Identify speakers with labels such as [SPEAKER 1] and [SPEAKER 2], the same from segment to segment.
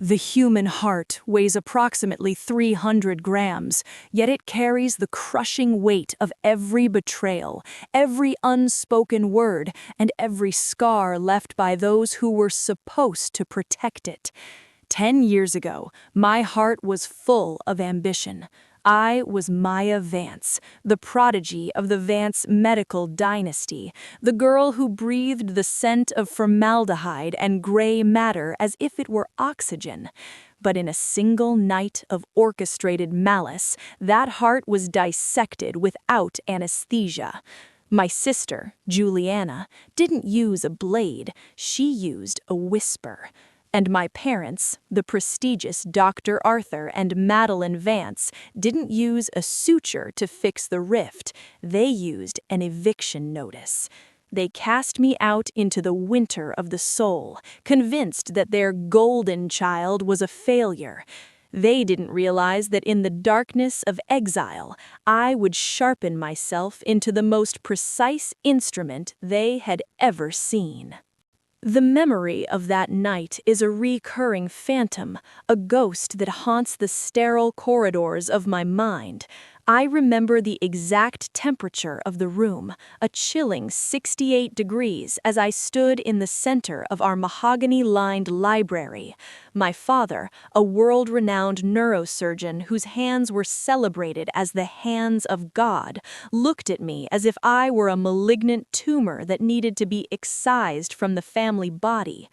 [SPEAKER 1] The human heart weighs approximately 300 grams, yet it carries the crushing weight of every betrayal, every unspoken word, and every scar left by those who were supposed to protect it. 10 years ago, my heart was full of ambition. I was Maya Vance, the prodigy of the Vance medical dynasty, the girl who breathed the scent of formaldehyde and gray matter as if it were oxygen. But in a single night of orchestrated malice, that heart was dissected without anesthesia. My sister, Juliana, didn't use a blade, she used a whisper. And my parents, the prestigious Dr. Arthur and Madeline Vance, didn't use a suture to fix the rift, they used an eviction notice. They cast me out into the winter of the soul, convinced that their golden child was a failure. They didn't realize that in the darkness of exile, I would sharpen myself into the most precise instrument they had ever seen. The memory of that night is a recurring phantom, a ghost that haunts the sterile corridors of my mind. I remember the exact temperature of the room, a chilling 68 degrees as I stood in the center of our mahogany-lined library. My father, a world-renowned neurosurgeon whose hands were celebrated as the hands of God, looked at me as if I were a malignant tumor that needed to be excised from the family body.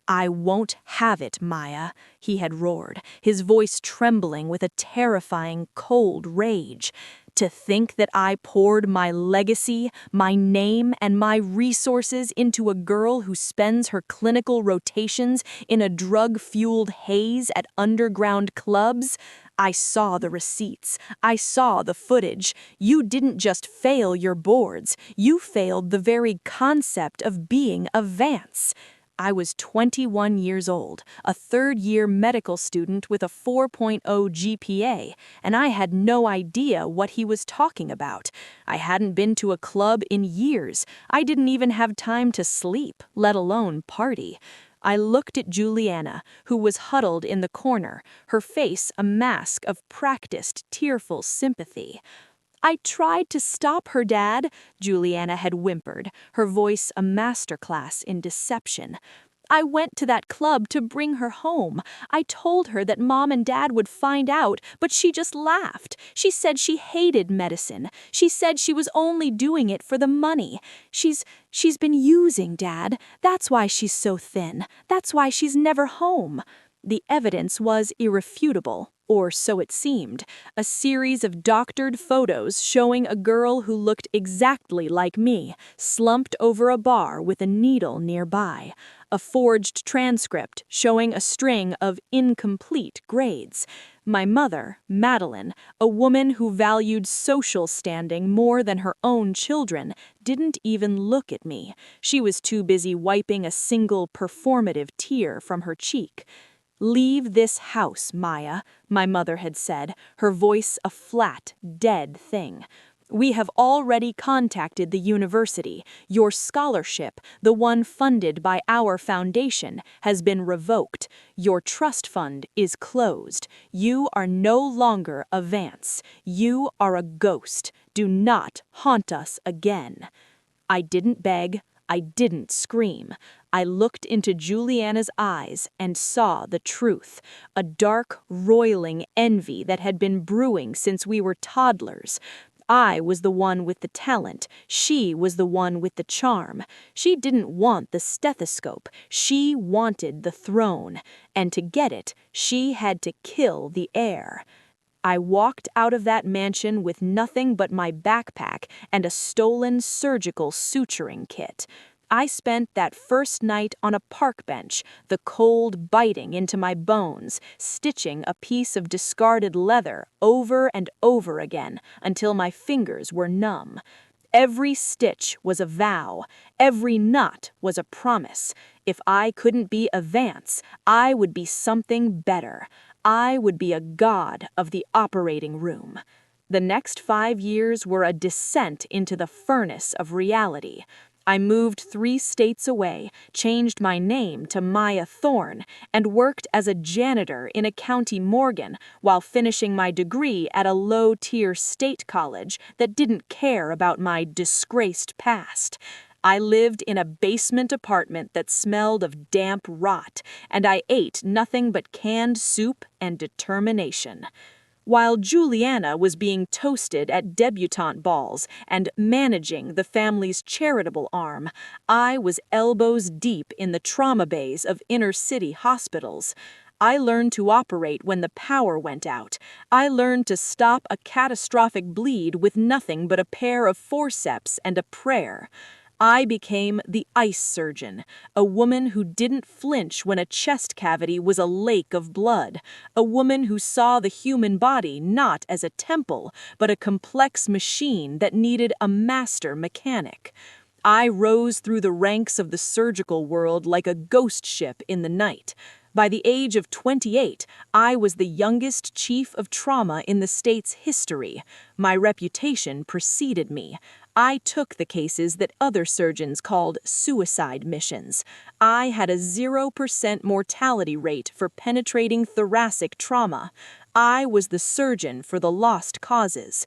[SPEAKER 1] "I won't have it, Maya," he had roared, his voice trembling with a terrifying, cold rage. "To think that I poured my legacy, my name, and my resources into a girl who spends her clinical rotations in a drug-fueled haze at underground clubs? I saw the receipts. I saw the footage. You didn't just fail your boards. You failed the very concept of being a Vance." I was 21 years old, a third-year medical student with a 4.0 GPA, and I had no idea what he was talking about. I hadn't been to a club in years. I didn't even have time to sleep, let alone party. I looked at Juliana, who was huddled in the corner, her face a mask of practiced, tearful sympathy. "I tried to stop her, Dad," Juliana had whimpered, her voice a masterclass in deception. "I went to that club to bring her home. I told her that Mom and Dad would find out, but she just laughed. She said she hated medicine. She said she was only doing it for the money. She's been using, Dad. That's why she's so thin. That's why she's never home." The evidence was irrefutable, or so it seemed, a series of doctored photos showing a girl who looked exactly like me, slumped over a bar with a needle nearby, a forged transcript showing a string of incomplete grades. My mother, Madeline, a woman who valued social standing more than her own children, didn't even look at me. She was too busy wiping a single performative tear from her cheek. "Leave this house, Maya," my mother had said, her voice a flat, dead thing. "We have already contacted the university. Your scholarship, the one funded by our foundation, has been revoked. Your trust fund is closed. You are no longer a Vance. You are a ghost. Do not haunt us again." I didn't beg. I didn't scream. I looked into Juliana's eyes and saw the truth, a dark, roiling envy that had been brewing since we were toddlers. I was the one with the talent. She was the one with the charm. She didn't want the stethoscope. She wanted the throne. And to get it, she had to kill the heir. I walked out of that mansion with nothing but my backpack and a stolen surgical suturing kit. I spent that first night on a park bench, the cold biting into my bones, stitching a piece of discarded leather over and over again until my fingers were numb. Every stitch was a vow. Every knot was a promise. If I couldn't be a Vance, I would be something better. I would be a god of the operating room. The next 5 years were a descent into the furnace of reality. I moved 3 states away, changed my name to Maya Thorne, and worked as a janitor in a county morgue while finishing my degree at a low-tier state college that didn't care about my disgraced past. I lived in a basement apartment that smelled of damp rot, and I ate nothing but canned soup and determination. While Juliana was being toasted at debutante balls and managing the family's charitable arm, I was elbows deep in the trauma bays of inner-city hospitals. I learned to operate when the power went out. I learned to stop a catastrophic bleed with nothing but a pair of forceps and a prayer. I became the ice surgeon, a woman who didn't flinch when a chest cavity was a lake of blood, a woman who saw the human body not as a temple, but a complex machine that needed a master mechanic. I rose through the ranks of the surgical world like a ghost ship in the night. By the age of 28, I was the youngest chief of trauma in the state's history. My reputation preceded me. I took the cases that other surgeons called suicide missions. I had a 0% mortality rate for penetrating thoracic trauma. I was the surgeon for the lost causes.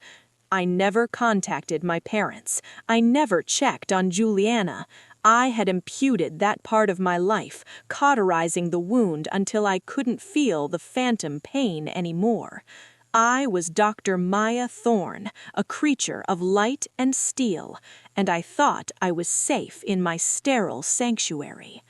[SPEAKER 1] I never contacted my parents. I never checked on Juliana. I had imputed that part of my life, cauterizing the wound until I couldn't feel the phantom pain anymore. I was Dr. Maya Thorne, a creature of light and steel, and I thought I was safe in my sterile sanctuary.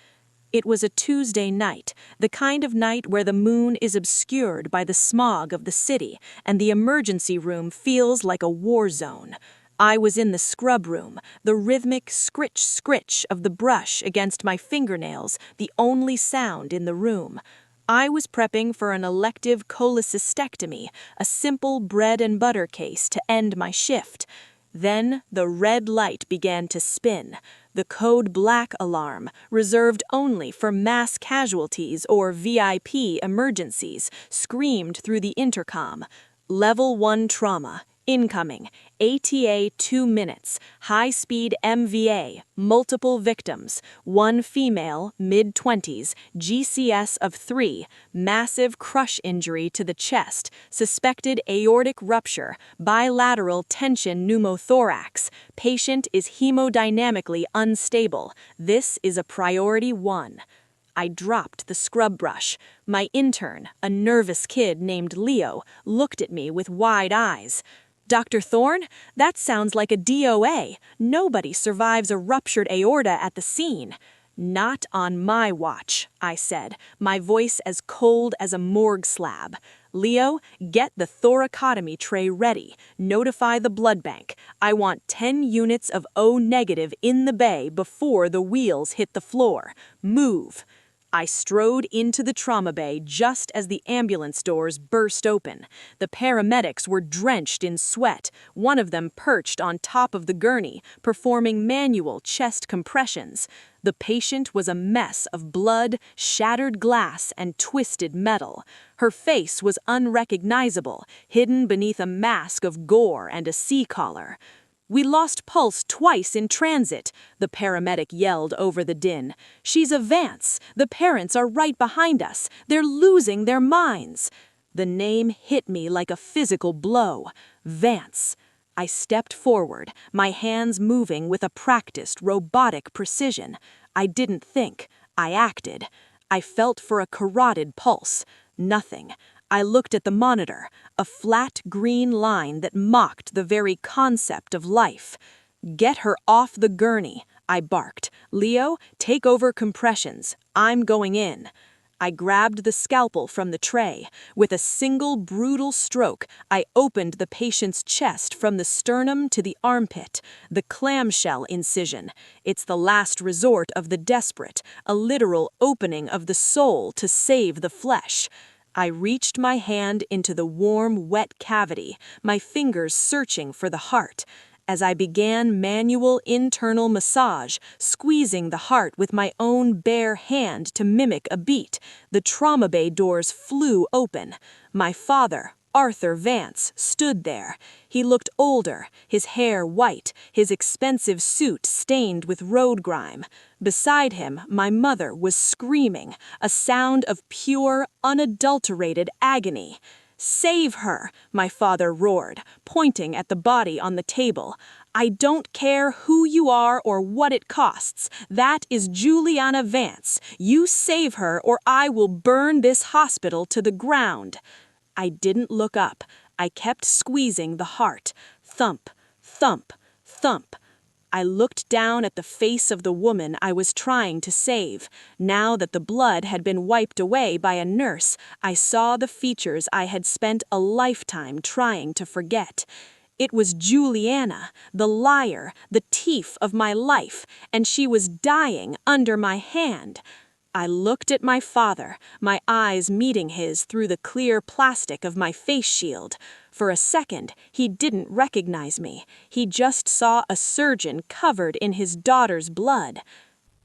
[SPEAKER 1] It was a Tuesday night, the kind of night where the moon is obscured by the smog of the city and the emergency room feels like a war zone. I was in the scrub room, the rhythmic scritch-scritch of the brush against my fingernails, the only sound in the room. I was prepping for an elective cholecystectomy, a simple bread and butter case to end my shift. Then the red light began to spin. The code black alarm, reserved only for mass casualties or VIP emergencies, screamed through the intercom. Level 1 trauma. Incoming. ATA 2 minutes. High-speed MVA. Multiple victims. 1 female, mid-20s. GCS of 3. Massive crush injury to the chest. Suspected aortic rupture. Bilateral tension pneumothorax. Patient is hemodynamically unstable. This is a priority 1. I dropped the scrub brush. My intern, a nervous kid named Leo, looked at me with wide eyes. Dr. Thorne, that sounds like a DOA. Nobody survives a ruptured aorta at the scene. Not on my watch, I said, my voice as cold as a morgue slab. Leo, get the thoracotomy tray ready. Notify the blood bank. I want 10 units of O negative in the bay before the wheels hit the floor. Move. I strode into the trauma bay just as the ambulance doors burst open. The paramedics were drenched in sweat, one of them perched on top of the gurney, performing manual chest compressions. The patient was a mess of blood, shattered glass, and twisted metal. Her face was unrecognizable, hidden beneath a mask of gore and a sea collar. "We lost pulse twice in transit," the paramedic yelled over the din. "She's a Vance. The parents are right behind us. They're losing their minds." The name hit me like a physical blow. Vance. I stepped forward, my hands moving with a practiced, robotic precision. I didn't think. I acted. I felt for a carotid pulse. Nothing. I looked at the monitor, a flat green line that mocked the very concept of life. "Get her off the gurney," I barked. "Leo, take over compressions. I'm going in." I grabbed the scalpel from the tray. With a single brutal stroke, I opened the patient's chest from the sternum to the armpit, the clamshell incision. It's the last resort of the desperate, a literal opening of the soul to save the flesh. I reached my hand into the warm, wet cavity, my fingers searching for the heart. As I began manual internal massage, squeezing the heart with my own bare hand to mimic a beat, the trauma bay doors flew open. My father, Arthur Vance stood there. He looked older, his hair white, his expensive suit stained with road grime. Beside him, my mother was screaming, a sound of pure, unadulterated agony. "Save her!" my father roared, pointing at the body on the table. "I don't care who you are or what it costs. That is Juliana Vance. You save her or I will burn this hospital to the ground." I didn't look up. I kept squeezing the heart. Thump, thump, thump. I looked down at the face of the woman I was trying to save. Now that the blood had been wiped away by a nurse, I saw the features I had spent a lifetime trying to forget. It was Juliana, the liar, the thief of my life, and she was dying under my hand. I looked at my father, my eyes meeting his through the clear plastic of my face shield. For a second, he didn't recognize me. He just saw a surgeon covered in his daughter's blood.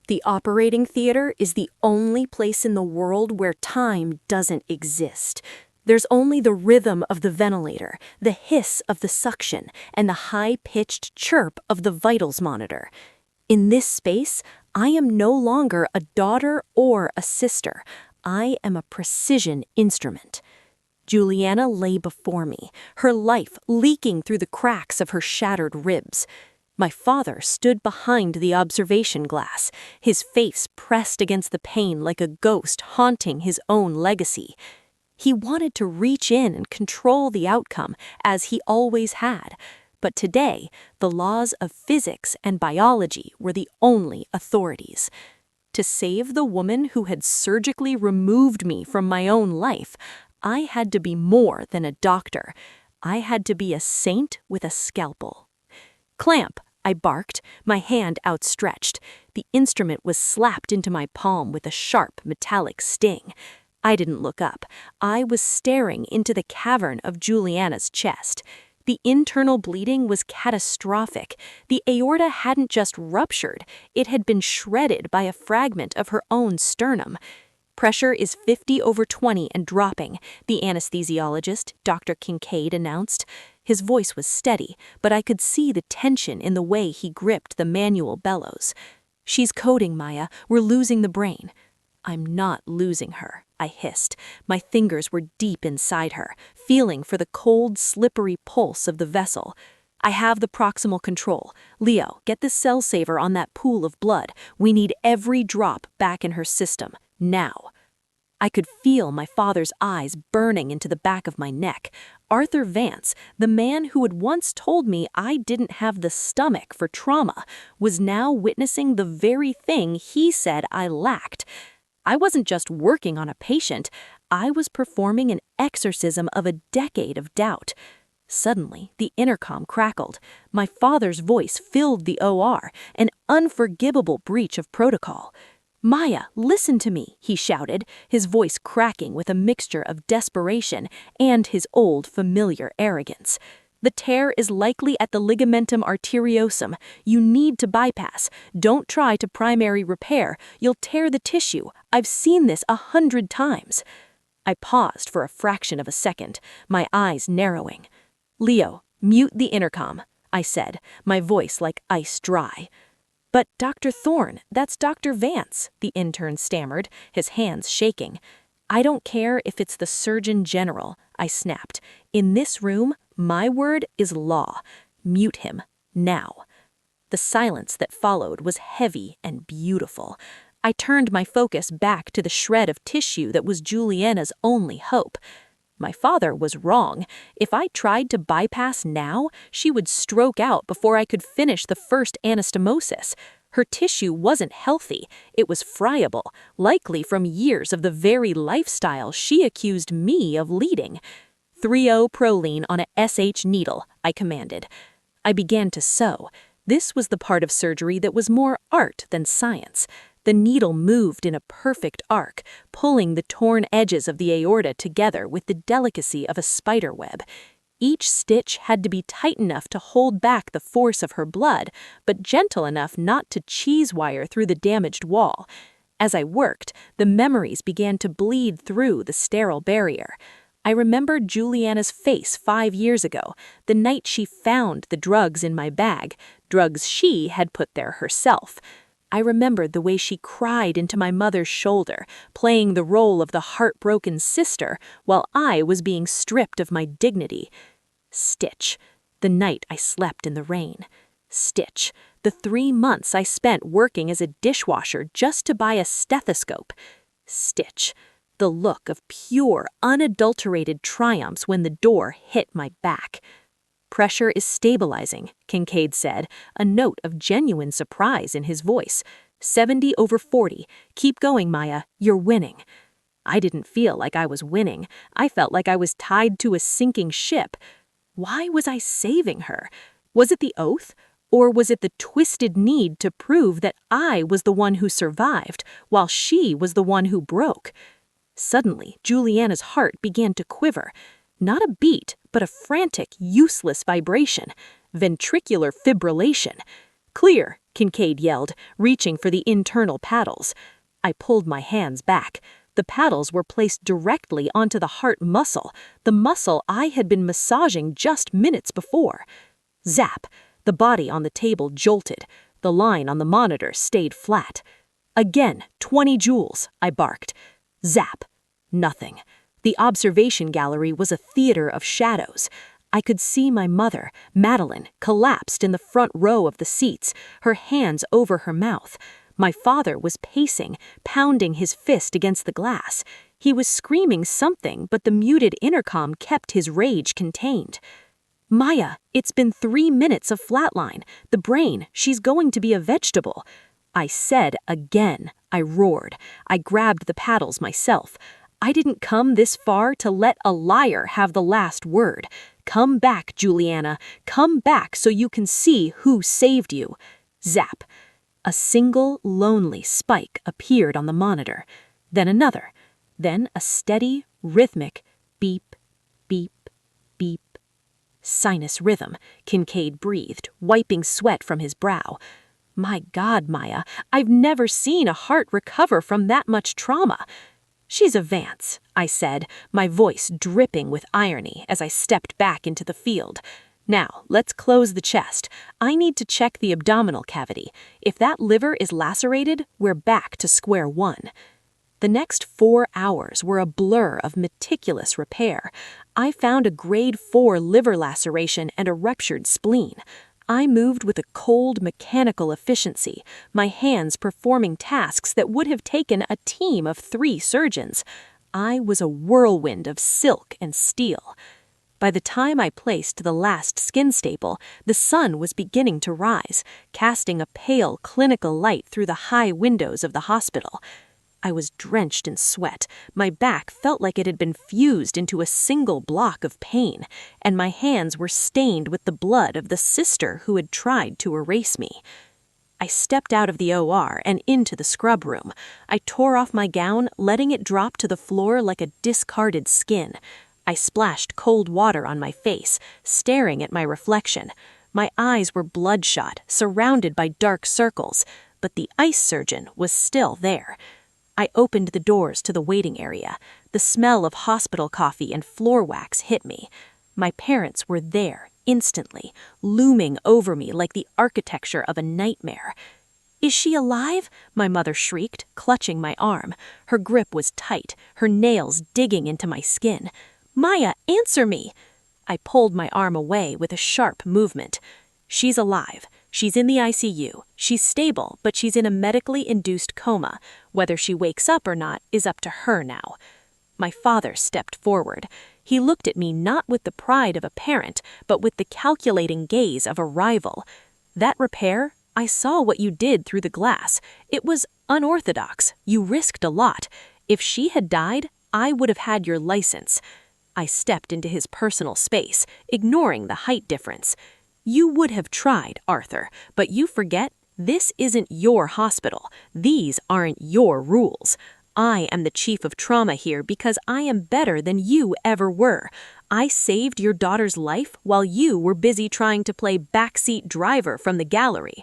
[SPEAKER 2] The operating theater is the only place in the world where time doesn't exist. There's only the rhythm of the ventilator, the hiss of the suction, and the high-pitched chirp of the vitals monitor. In this space, I am no longer a daughter or a sister. I am a precision instrument. Juliana lay before me, her life leaking through the cracks of her shattered ribs. My father stood behind the observation glass, his face pressed against the pane like a ghost haunting his own legacy. He wanted to reach in and control the outcome, as he always had. But today, the laws of physics and biology were the only authorities. To save the woman who had surgically removed me from my own life, I had to be more than a doctor. I had to be a saint with a scalpel. "Clamp!" I barked, my hand outstretched. The instrument was slapped into my palm with a sharp, metallic sting. I didn't look up. I was staring into the cavern of Juliana's chest. The internal bleeding was catastrophic. The aorta hadn't just ruptured, it had been shredded by a fragment of her own sternum. "Pressure is 50/20 and dropping," the anesthesiologist, Dr. Kincaid, announced. His voice was steady, but I could see the tension in the way he gripped the manual bellows. "She's coding, Maya. We're losing the brain." "I'm not losing her," I hissed. My fingers were deep inside her, feeling for the cold, slippery pulse of the vessel. "I have the proximal control. Leo, get the cell saver on that pool of blood. We need every drop back in her system. Now." I could feel my father's eyes burning into the back of my neck. Arthur Vance, the man who had once told me I didn't have the stomach for trauma, was now witnessing the very thing he said I lacked. I wasn't just working on a patient, I was performing an exorcism of a decade of doubt. Suddenly, the intercom crackled. My father's voice filled the OR, an unforgivable breach of protocol. "Maya, listen to me," he shouted, his voice cracking with a mixture of desperation and his old familiar arrogance. "The tear is likely at the ligamentum arteriosum. You need to bypass. Don't try to primary repair. You'll tear the tissue. I've seen this 100 times. I paused for a fraction of a second, my eyes narrowing. "Leo, mute the intercom," I said, my voice like ice dry. "But Dr. Thorne, that's Dr. Vance," the intern stammered, his hands shaking. "I don't care if it's the Surgeon General," I snapped. "In this room, my word is law. Mute him, now." The silence that followed was heavy and beautiful. I turned my focus back to the shred of tissue that was Juliana's only hope. My father was wrong. If I tried to bypass now, she would stroke out before I could finish the first anastomosis. Her tissue wasn't healthy. It was friable, likely from years of the very lifestyle she accused me of leading. 3O proline on a SH needle, I commanded. I began to sew. This was the part of surgery that was more art than science. The needle moved in a perfect arc, pulling the torn edges of the aorta together with the delicacy of a spider web. Each stitch had to be tight enough to hold back the force of her blood, but gentle enough not to cheese wire through the damaged wall. As I worked, the memories began to bleed through the sterile barrier. I remembered Juliana's face 5 years ago, the night she found the drugs in my bag, drugs she had put there herself. I remembered the way she cried into my mother's shoulder, playing the role of the heartbroken sister while I was being stripped of my dignity. Stitch, the night I slept in the rain. Stitch, the 3 months I spent working as a dishwasher just to buy a stethoscope. Stitch, the look of pure, unadulterated triumphs when the door hit my back. "Pressure is stabilizing," Kincaid said, a note of genuine surprise in his voice. 70/40. Keep going, Maya. You're winning. I didn't feel like I was winning. I felt like I was tied to a sinking ship. Why was I saving her? Was it the oath? Or was it the twisted need to prove that I was the one who survived, while she was the one who broke? Suddenly, Juliana's heart began to quiver. Not a beat, but a frantic, useless vibration. Ventricular fibrillation. "Clear," Kincaid yelled, reaching for the internal paddles. I pulled my hands back. The paddles were placed directly onto the heart muscle, the muscle I had been massaging just minutes before. Zap! The body on the table jolted. The line on the monitor stayed flat. "Again, 20 joules," I barked. Zap! Nothing. The observation gallery was a theater of shadows. I could see my mother, Madeline, collapsed in the front row of the seats, her hands over her mouth. My father was pacing, pounding his fist against the glass. He was screaming something, but the muted intercom kept his rage contained. "Maya, it's been 3 minutes of flatline. The brain, she's going to be a vegetable." I said again. I roared. I grabbed the paddles myself. I didn't come this far to let a liar have the last word. Come back, Juliana. Come back so you can see who saved you. Zap. A single, lonely spike appeared on the monitor. Then another. Then a steady, rhythmic beep, beep, beep. Sinus rhythm, Kincaid breathed, wiping sweat from his brow. My God, Maya, I've never seen a heart recover from that much trauma. "She's a Vance," I said, my voice dripping with irony as I stepped back into the field. "Now, let's close the chest. I need to check the abdominal cavity. If that liver is lacerated, we're back to square one." The next 4 hours were a blur of meticulous repair. I found a grade 4 liver laceration and a ruptured spleen. I moved with a cold, mechanical efficiency, my hands performing tasks that would have taken a team of 3 surgeons. I was a whirlwind of silk and steel. By the time I placed the last skin staple, the sun was beginning to rise, casting a pale, clinical light through the high windows of the hospital. I was drenched in sweat, my back felt like it had been fused into a single block of pain, and my hands were stained with the blood of the sister who had tried to erase me. I stepped out of the OR and into the scrub room. I tore off my gown, letting it drop to the floor like a discarded skin. I splashed cold water on my face, staring at my reflection. My eyes were bloodshot, surrounded by dark circles, but the ice surgeon was still there. I opened the doors to the waiting area. The smell of hospital coffee and floor wax hit me. My parents were there, instantly, looming over me like the architecture of a nightmare. "Is she alive?" my mother shrieked, clutching my arm. Her grip was tight, her nails digging into my skin. "Maya, answer me!" I pulled my arm away with a sharp movement. "She's alive. She's in the ICU. She's stable, but she's in a medically induced coma. Whether she wakes up or not is up to her now." My father stepped forward. He looked at me not with the pride of a parent, but with the calculating gaze of a rival. "That repair? I saw what you did through the glass. It was unorthodox. You risked a lot. If she had died, I would have had your license." I stepped into his personal space, ignoring the height difference. "You would have tried, Arthur, but you forget, this isn't your hospital. These aren't your rules. I am the chief of trauma here because I am better than you ever were. I saved your daughter's life while you were busy trying to play backseat driver from the gallery."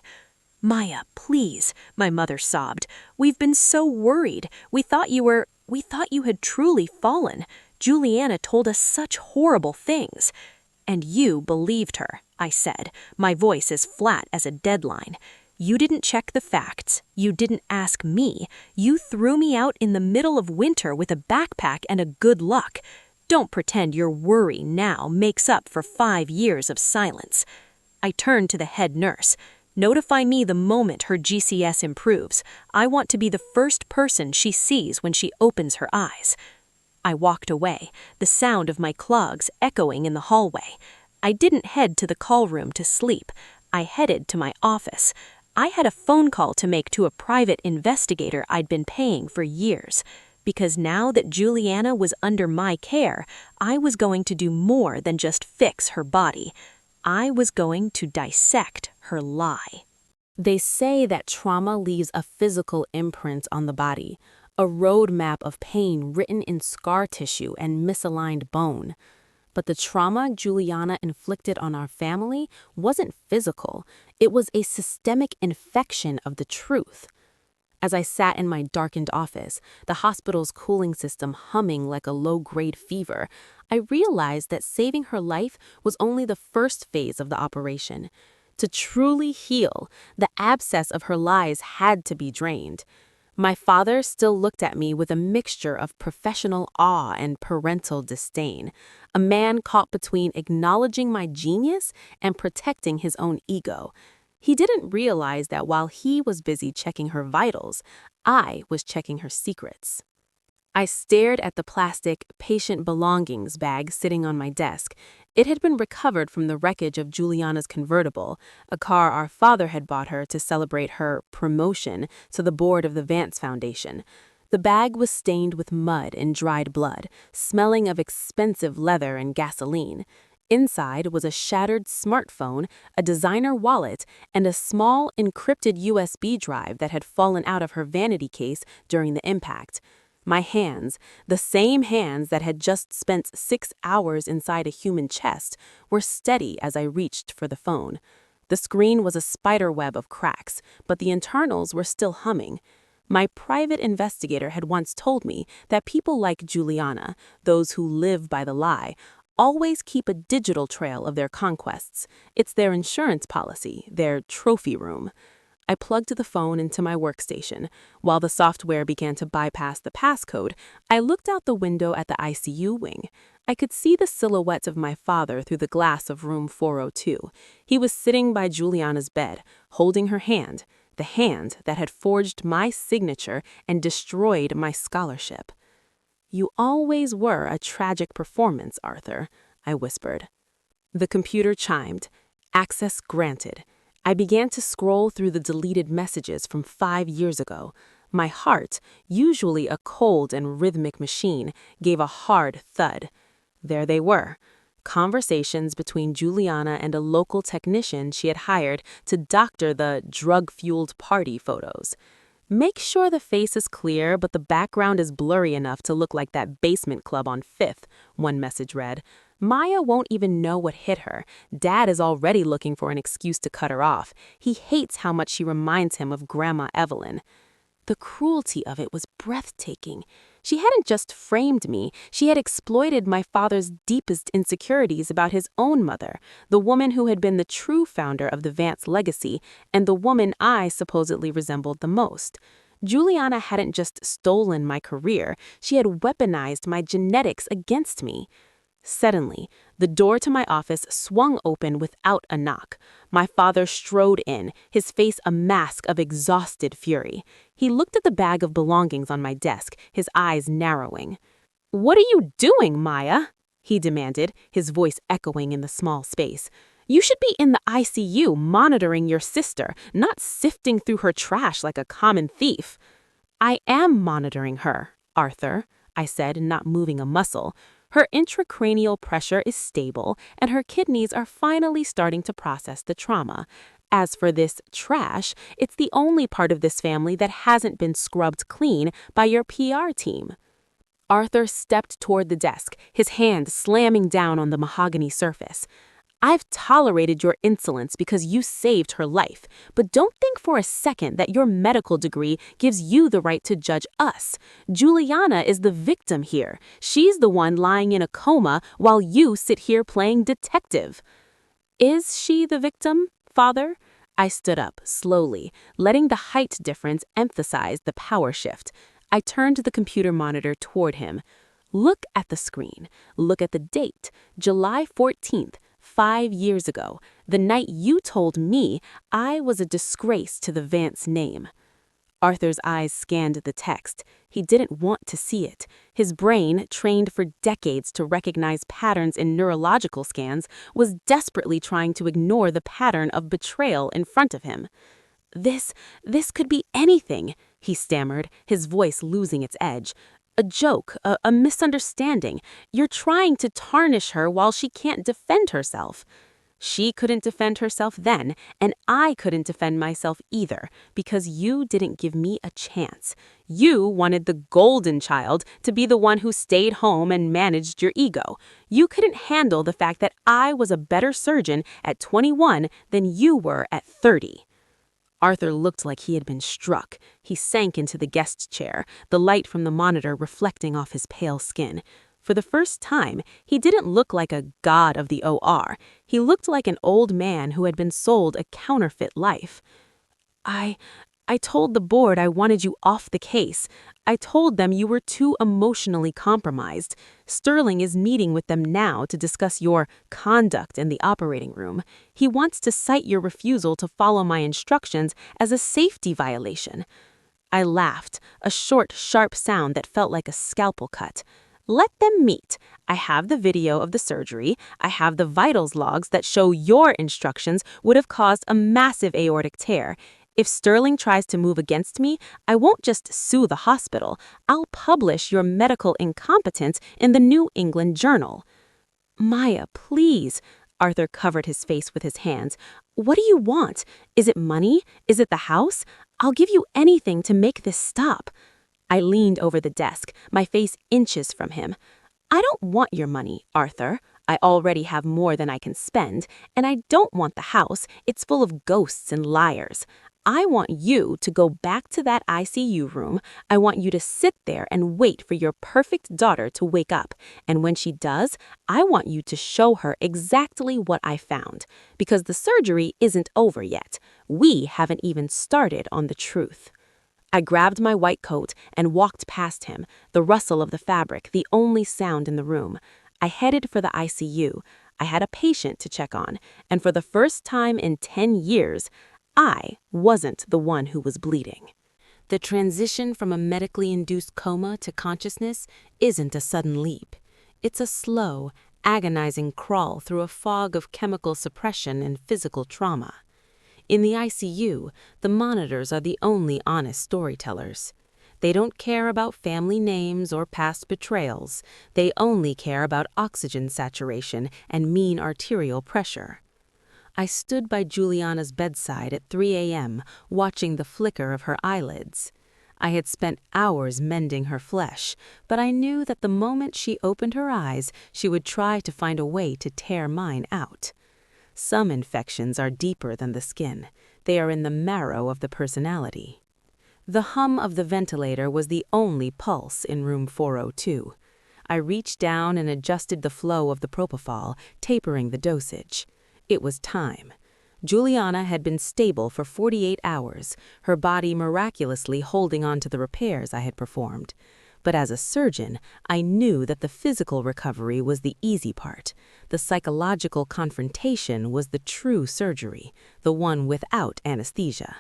[SPEAKER 2] "Maya, please," my mother sobbed. "We've been so worried. We thought you had truly fallen. Juliana told us such horrible things. And you believed her, I said, my voice as flat as a deadline. You didn't check the facts. You didn't ask me. You threw me out in the middle of winter with a backpack and a good luck. Don't pretend your worry now makes up for 5 years of silence. I turned to the head nurse. Notify me the moment her GCS improves. I want to be the first person she sees when she opens her eyes. I walked away, the sound of my clogs echoing in the hallway. I didn't head to the call room to sleep. I headed to my office. I had a phone call to make to a private investigator I'd been paying for years. Because now that Juliana was under my care, I was going to do more than just fix her body. I was going to dissect her lie.
[SPEAKER 3] They say that trauma leaves a physical imprint on the body, a roadmap of pain written in scar tissue and misaligned bone. But the trauma Juliana inflicted on our family wasn't physical. It was a systemic infection of the truth. As I sat in my darkened office, the hospital's cooling system humming like a low-grade fever, I realized that saving her life was only the first phase of the operation. To truly heal, the abscess of her lies had to be drained. My father still looked at me with a mixture of professional awe and parental disdain, a man caught between acknowledging my genius and protecting his own ego. He didn't realize that while he was busy checking her vitals, I was checking her secrets. I stared at the plastic patient belongings bag sitting on my desk. It had been recovered from the wreckage of Juliana's convertible, a car our father had bought her to celebrate her promotion to the board of the Vance Foundation. The bag was stained with mud and dried blood, smelling of expensive leather and gasoline. Inside was a shattered smartphone, a designer wallet, and a small encrypted USB drive that had fallen out of her vanity case during the impact. My hands, the same hands that had just spent 6 hours inside a human chest, were steady as I reached for the phone. The screen was a spider web of cracks, but the internals were still humming. My private investigator had once told me that people like Juliana, those who live by the lie, always keep a digital trail of their conquests. It's their insurance policy, their trophy room. I plugged the phone into my workstation. While the software began to bypass the passcode, I looked out the window at the ICU wing. I could see the silhouette of my father through the glass of room 402. He was sitting by Juliana's bed, holding her hand, the hand that had forged my signature and destroyed my scholarship. "You always were a tragic performance, Arthur," I whispered. The computer chimed. Access granted. I began to scroll through the deleted messages from 5 years ago. My heart, usually a cold and rhythmic machine, gave a hard thud. There they were. Conversations between Juliana and a local technician she had hired to doctor the drug-fueled party photos. "Make sure the face is clear, but the background is blurry enough to look like that basement club on 5th, one message read. "Maya won't even know what hit her. Dad is already looking for an excuse to cut her off. He hates how much she reminds him of Grandma Evelyn." The cruelty of it was breathtaking. She hadn't just framed me, she had exploited my father's deepest insecurities about his own mother, the woman who had been the true founder of the Vance legacy, and the woman I supposedly resembled the most. Juliana hadn't just stolen my career, she had weaponized my genetics against me. Suddenly, the door to my office swung open without a knock. My father strode in, his face a mask of exhausted fury. He looked at the bag of belongings on my desk, his eyes narrowing. "What are you doing, Maya?" he demanded, his voice echoing in the small space. "You should be in the ICU monitoring your sister, not sifting through her trash like a common thief." "I am monitoring her, Arthur," I said, not moving a muscle. "Her intracranial pressure is stable, and her kidneys are finally starting to process the trauma. As for this trash, it's the only part of this family that hasn't been scrubbed clean by your PR team." Arthur stepped toward the desk, his hand slamming down on the mahogany surface. I've tolerated your insolence because you saved her life, but don't think for a second that your medical degree gives you the right to judge us. Juliana is the victim here. She's the one lying in a coma while you sit here playing detective. Is she the victim, Father? I stood up, slowly, letting the height difference emphasize the power shift. I turned the computer monitor toward him. Look at the screen. Look at the date, July 14th. 5 years ago, the night you told me I was a disgrace to the Vance name. Arthur's eyes scanned the text. He didn't want to see it. His brain, trained for decades to recognize patterns in neurological scans, was desperately trying to ignore the pattern of betrayal in front of him. This could be anything, he stammered, his voice losing its edge. A joke, a misunderstanding. You're trying to tarnish her while she can't defend herself. She couldn't defend herself then, and I couldn't defend myself either, because you didn't give me a chance. You wanted the golden child to be the one who stayed home and managed your ego. You couldn't handle the fact that I was a better surgeon at 21 than you were at 30. Arthur looked like he had been struck. He sank into the guest chair, the light from the monitor reflecting off his pale skin. For the first time, he didn't look like a god of the OR. He looked like an old man who had been sold a counterfeit life. I told the board I wanted you off the case. I told them you were too emotionally compromised. Sterling is meeting with them now to discuss your conduct in the operating room. He wants to cite your refusal to follow my instructions as a safety violation. I laughed, a short, sharp sound that felt like a scalpel cut. Let them meet. I have the video of the surgery. I have the vitals logs that show your instructions would have caused a massive aortic tear. If Sterling tries to move against me, I won't just sue the hospital. I'll publish your medical incompetence in the New England Journal. Maya, please. Arthur covered his face with his hands. What do you want? Is it money? Is it the house? I'll give you anything to make this stop. I leaned over the desk, my face inches from him. I don't want your money, Arthur. I already have more than I can spend, and I don't want the house. It's full of ghosts and liars. I want you to go back to that ICU room. I want you to sit there and wait for your perfect daughter to wake up. And when she does, I want you to show her exactly what I found. Because the surgery isn't over yet. We haven't even started on the truth. I grabbed my white coat and walked past him, the rustle of the fabric, the only sound in the room. I headed for the ICU. I had a patient to check on, and for the first time in 10 years, I wasn't the one who was bleeding. The transition from a medically induced coma to consciousness isn't a sudden leap. It's a slow, agonizing crawl through a fog of chemical suppression and physical trauma. In the ICU, the monitors are the only honest storytellers. They don't care about family names or past betrayals. They only care about oxygen saturation and mean arterial pressure. I stood by Juliana's bedside at 3 a.m., watching the flicker of her eyelids. I had spent hours mending her flesh, but I knew that the moment she opened her eyes, she would try to find a way to tear mine out. Some infections are deeper than the skin. They are in the marrow of the personality. The hum of the ventilator was the only pulse in room 402. I reached down and adjusted the flow of the propofol, tapering the dosage. It was time. Juliana had been stable for 48 hours, her body miraculously holding on to the repairs I had performed. But as a surgeon, I knew that the physical recovery was the easy part. The psychological confrontation was the true surgery, the one without anesthesia.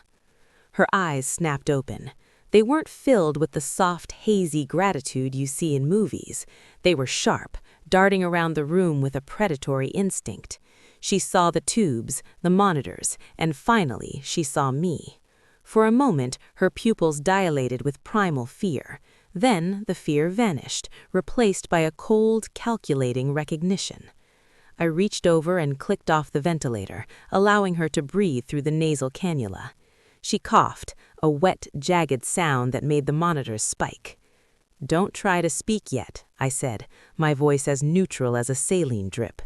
[SPEAKER 3] Her eyes snapped open. They weren't filled with the soft, hazy gratitude you see in movies. They were sharp, darting around the room with a predatory instinct. She saw the tubes, the monitors, and finally she saw me. For a moment, her pupils dilated with primal fear. Then the fear vanished, replaced by a cold, calculating recognition. I reached over and clicked off the ventilator, allowing her to breathe through the nasal cannula. She coughed, a wet, jagged sound that made the monitors spike. "Don't try to speak yet," I said, my voice as neutral as a saline drip.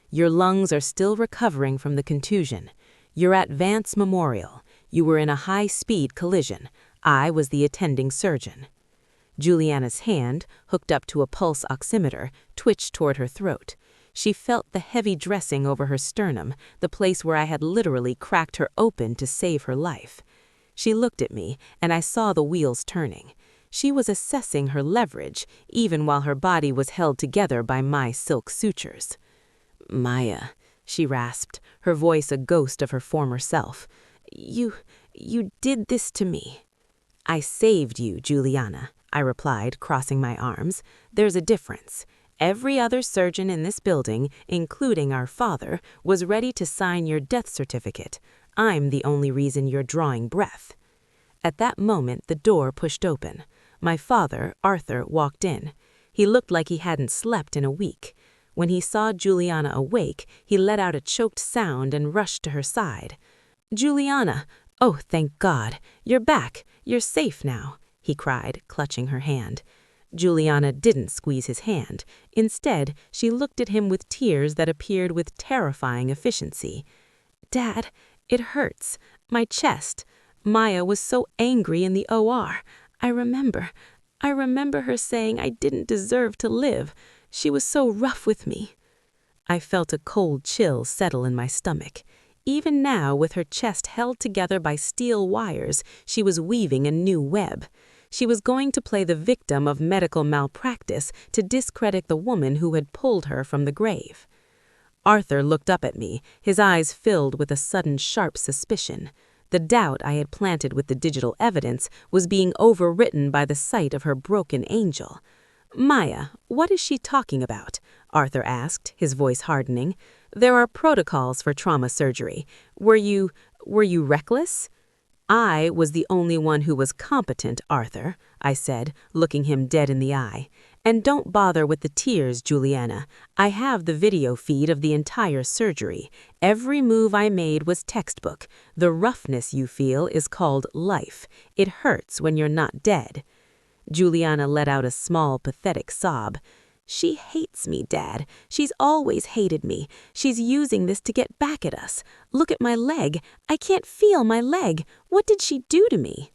[SPEAKER 3] Your lungs are still recovering from the contusion. You're at Vance Memorial. You were in a high-speed collision. I was the attending surgeon." Juliana's hand, hooked up to a pulse oximeter, twitched toward her throat. She felt the heavy dressing over her sternum, the place where I had literally cracked her open to save her life. She looked at me, and I saw the wheels turning. She was assessing her leverage, even while her body was held together by my silk sutures. "Maya," she rasped, her voice a ghost of her former self. You did this to me." "I saved you, Juliana," I replied, crossing my arms. "There's a difference. Every other surgeon in this building, including our father, was ready to sign your death certificate. I'm the only reason you're drawing breath." At that moment, the door pushed open. My father, Arthur, walked in. He looked like he hadn't slept in a week. When he saw Juliana awake, he let out a choked sound and rushed to her side. "Juliana! Oh, thank God! You're back! You're safe now!" he cried, clutching her hand. Juliana didn't squeeze his hand. Instead, she looked at him with tears that appeared with terrifying efficiency. "Dad, it hurts. My chest. Maya was so angry in the OR. I remember her saying I didn't deserve to live. She was so rough with me." I felt a cold chill settle in my stomach. Even now, with her chest held together by steel wires, she was weaving a new web. She was going to play the victim of medical malpractice to discredit the woman who had pulled her from the grave. Arthur looked up at me, his eyes filled with a sudden sharp suspicion. The doubt I had planted with the digital evidence was being overwritten by the sight of her broken angel. "Maya, what is she talking about?" Arthur asked, his voice hardening. "There are protocols for trauma surgery. Were you reckless?" "I was the only one who was competent, Arthur," I said, looking him dead in the eye. "And don't bother with the tears, Juliana. I have the video feed of the entire surgery. Every move I made was textbook. The roughness you feel is called life. It hurts when you're not dead." Juliana let out a small, pathetic sob. "She hates me, Dad. She's always hated me. She's using this to get back at us. Look at my leg. I can't feel my leg. What did she do to me?"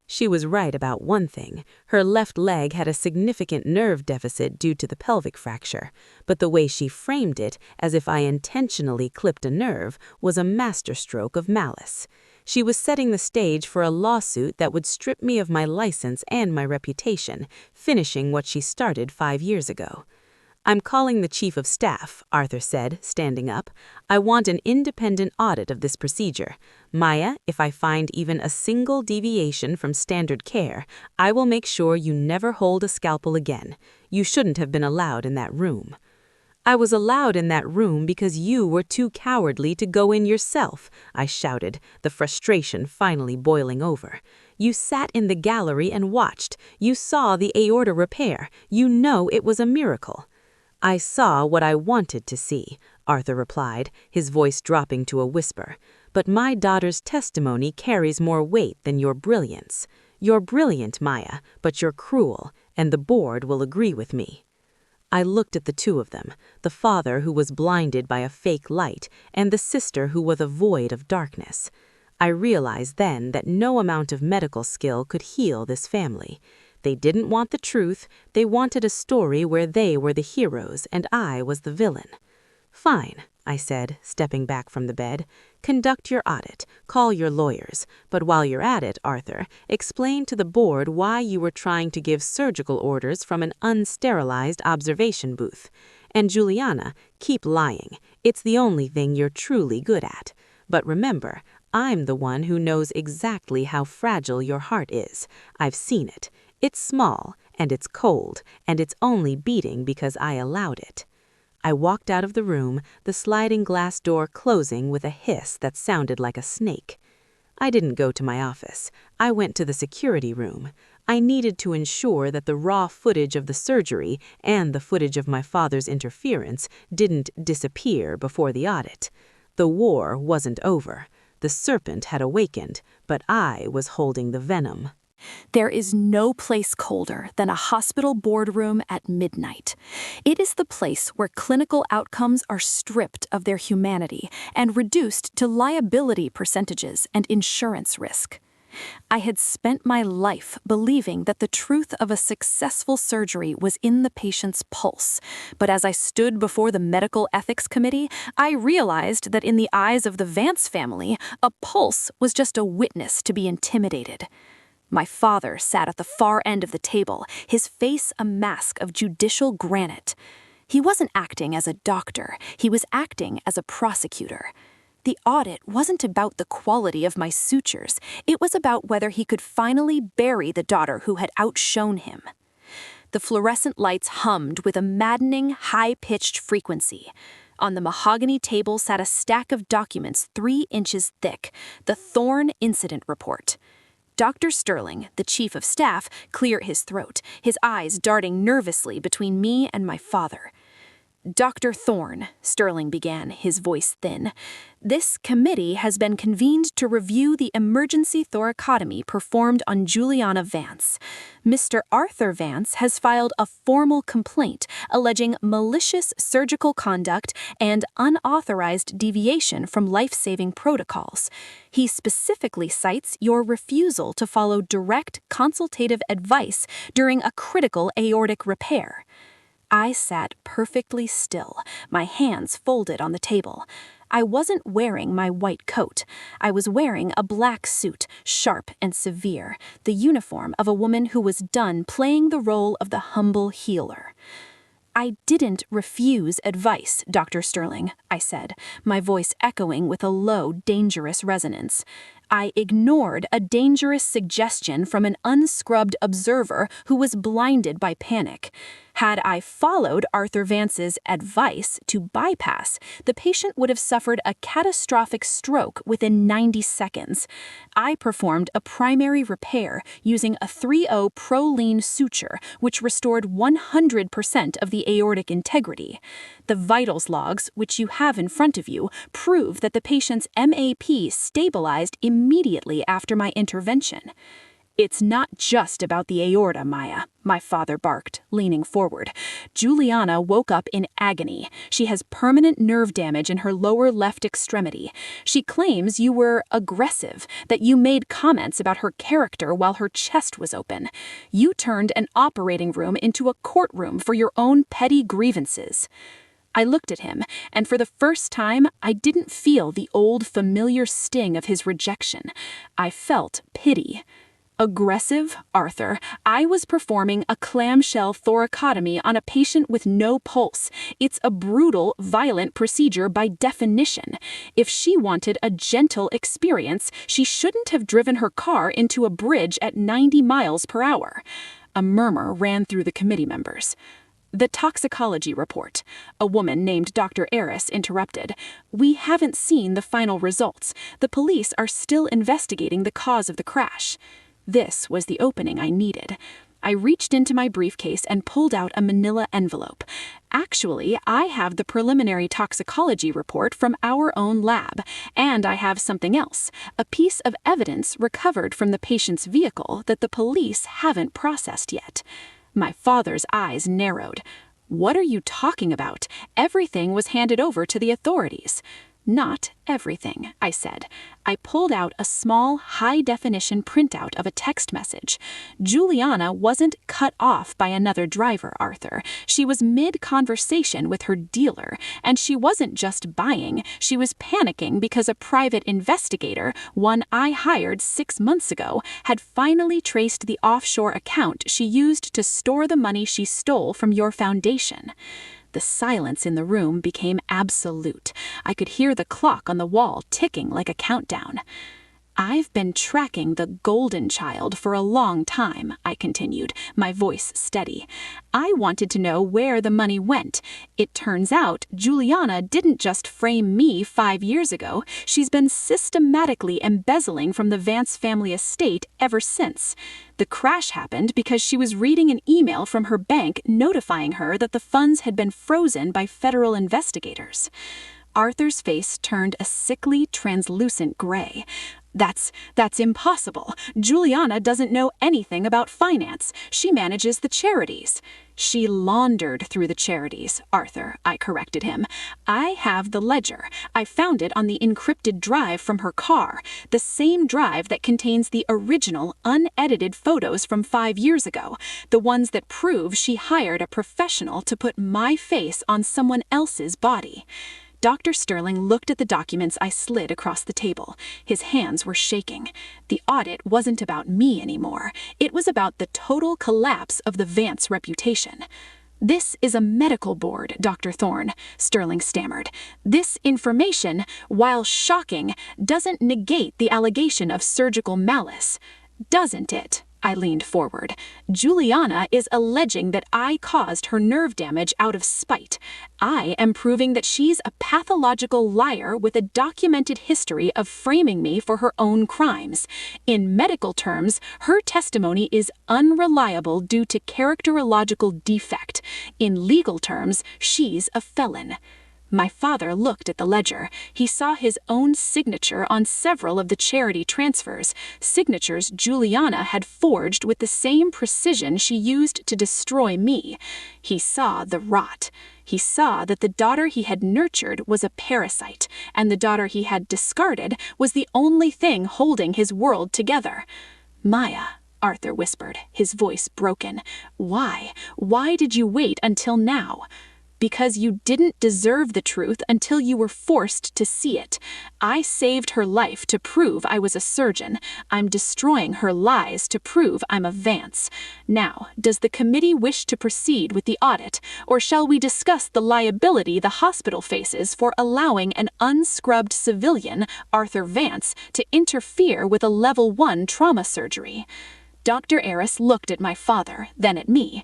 [SPEAKER 3] She was right about one thing. Her left leg had a significant nerve deficit due to the pelvic fracture, but the way she framed it, as if I intentionally clipped a nerve, was a masterstroke of malice. She was setting the stage for a lawsuit that would strip me of my license and my reputation, finishing what she started 5 years ago. "I'm calling the chief of staff," Arthur said, standing up. "I want an independent audit of this procedure. Maya, if I find even a single deviation from standard care, I will make sure you never hold a scalpel again. You shouldn't have been allowed in that room." "I was allowed in that room because you were too cowardly to go in yourself," I shouted, the frustration finally boiling over. "You sat in the gallery and watched. You saw the aorta repair. You know it was a miracle." "I saw what I wanted to see," Arthur replied, his voice dropping to a whisper. "But my daughter's testimony carries more weight than your brilliance. You're brilliant, Maya, but you're cruel, and the board will agree with me." I looked at the two of them, the father who was blinded by a fake light, and the sister who was a void of darkness. I realized then that no amount of medical skill could heal this family. They didn't want the truth, they wanted a story where they were the heroes and I was the villain. "Fine," I said, stepping back from the bed. "Conduct your audit, call your lawyers, but while you're at it, Arthur, explain to the board why you were trying to give surgical orders from an unsterilized observation booth. And Juliana, keep lying. It's the only thing you're truly good at. But remember, I'm the one who knows exactly how fragile your heart is. I've seen it. It's small, and it's cold, and it's only beating because I allowed it." I walked out of the room, the sliding glass door closing with a hiss that sounded like a snake. I didn't go to my office. I went to the security room. I needed to ensure that the raw footage of the surgery and the footage of my father's interference didn't disappear before the audit. The war wasn't over. The serpent had awakened, but I was holding the venom.
[SPEAKER 1] There is no place colder than a hospital boardroom at midnight. It is the place where clinical outcomes are stripped of their humanity and reduced to liability percentages and insurance risk. I had spent my life believing that the truth of a successful surgery was in the patient's pulse, but as I stood before the medical ethics committee, I realized that in the eyes of the Vance family, a pulse was just a witness to be intimidated. My father sat at the far end of the table, his face a mask of judicial granite. He wasn't acting as a doctor, he was acting as a prosecutor. The audit wasn't about the quality of my sutures, it was about whether he could finally bury the daughter who had outshone him. The fluorescent lights hummed with a maddening, high-pitched frequency. On the mahogany table sat a stack of documents 3 inches thick, the Thorne Incident Report. Dr. Sterling, the chief of staff, cleared his throat, his eyes darting nervously between me and my father. "Dr. Thorne," Sterling began, his voice thin, "this committee has been convened to review the emergency thoracotomy performed on Juliana Vance. Mr. Arthur Vance has filed a formal complaint alleging malicious surgical conduct and unauthorized deviation from life-saving protocols. He specifically cites your refusal to follow direct consultative advice during a critical aortic repair." I sat perfectly still, my hands folded on the table. I wasn't wearing my white coat. I was wearing a black suit, sharp and severe, the uniform of a woman who was done playing the role of the humble healer. "I didn't refuse advice, Dr. Sterling," I said, my voice echoing with a low, dangerous resonance. "I ignored a dangerous suggestion from an unscrubbed observer who was blinded by panic. Had I followed Arthur Vance's advice to bypass, the patient would have suffered a catastrophic stroke within 90 seconds. I performed a primary repair using a 3-0 Prolene suture, which restored 100% of the aortic integrity. The vitals logs, which you have in front of you, prove that the patient's MAP stabilized immediately after my intervention." "It's not just about the aorta, Maya," my father barked, leaning forward. "Juliana woke up in agony. She has permanent nerve damage in her lower left extremity. She claims you were aggressive, that you made comments about her character while her chest was open. You turned an operating room into a courtroom for your own petty grievances." I looked at him, and for the first time, I didn't feel the old familiar sting of his rejection. I felt pity. "Aggressive, Arthur. I was performing a clamshell thoracotomy on a patient with no pulse. It's a brutal, violent procedure by definition. If she wanted a gentle experience, she shouldn't have driven her car into a bridge at 90 miles per hour. A murmur ran through the committee members. "The toxicology report," a woman named Dr. Eris interrupted. "We haven't seen the final results. The police are still investigating the cause of the crash." This was the opening I needed. I reached into my briefcase and pulled out a manila envelope. "Actually, I have the preliminary toxicology report from our own lab, and I have something else, a piece of evidence recovered from the patient's vehicle that the police haven't processed yet." My father's eyes narrowed. "What are you talking about? Everything was handed over to the authorities." "Not everything," I said. I pulled out a small, high-definition printout of a text message. "Juliana wasn't cut off by another driver, Arthur. She was mid-conversation with her dealer, and she wasn't just buying, she was panicking because a private investigator, one I hired 6 months ago, had finally traced the offshore account she used to store the money she stole from your foundation." The silence in the room became absolute. I could hear the clock on the wall ticking like a countdown. "I've been tracking the golden child for a long time," I continued, my voice steady. "I wanted to know where the money went. It turns out Juliana didn't just frame me 5 years ago. She's been systematically embezzling from the Vance family estate ever since. The crash happened because she was reading an email from her bank notifying her that the funds had been frozen by federal investigators." Arthur's face turned a sickly, translucent gray. That's impossible. Juliana doesn't know anything about finance. She manages the charities. She laundered through the charities, Arthur, I corrected him. I have the ledger. I found it on the encrypted drive from her car, the same drive that contains the original, unedited photos from 5 years ago, the ones that prove she hired a professional to put my face on someone else's body. Dr. Sterling looked at the documents I slid across the table. His hands were shaking. The audit wasn't about me anymore. It was about the total collapse of the Vance reputation. "This is a medical board, Dr. Thorne," Sterling stammered. "This information, while shocking, doesn't negate the allegation of surgical malice. Doesn't it?" I leaned forward. "Juliana is alleging that I caused her nerve damage out of spite. I am proving that she's a pathological liar with a documented history of framing me for her own crimes. In medical terms, her testimony is unreliable due to characterological defect. In legal terms, she's a felon." My father looked at the ledger. He saw his own signature on several of the charity transfers, signatures Juliana had forged with the same precision she used to destroy me. He saw the rot. He saw that the daughter he had nurtured was a parasite, and the daughter he had discarded was the only thing holding his world together. "Maya," Arthur whispered, his voice broken, "why did you wait until now?" "Because you didn't deserve the truth until you were forced to see it. I saved her life to prove I was a surgeon. I'm destroying her lies to prove I'm a Vance. Now, does the committee wish to proceed with the audit, or shall we discuss the liability the hospital faces for allowing an unscrubbed civilian, Arthur Vance, to interfere with a level 1 trauma surgery?" Dr. Arris looked at my father, then at me.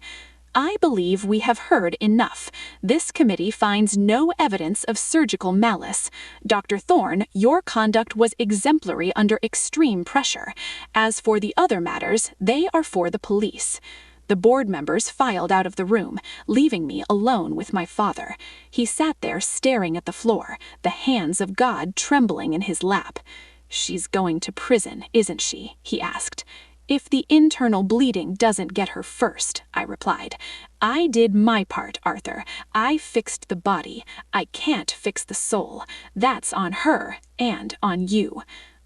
[SPEAKER 1] "I believe we have heard enough. This committee finds no evidence of surgical malice. Dr. Thorne, your conduct was exemplary under extreme pressure. As for the other matters, they are for the police." The board members filed out of the room, leaving me alone with my father. He sat there staring at the floor, the hands of God trembling in his lap. "She's going to prison, isn't she?" he asked. "If the internal bleeding doesn't get her first," I replied. "I did my part, Arthur. I fixed the body. I can't fix the soul. That's on her and on you."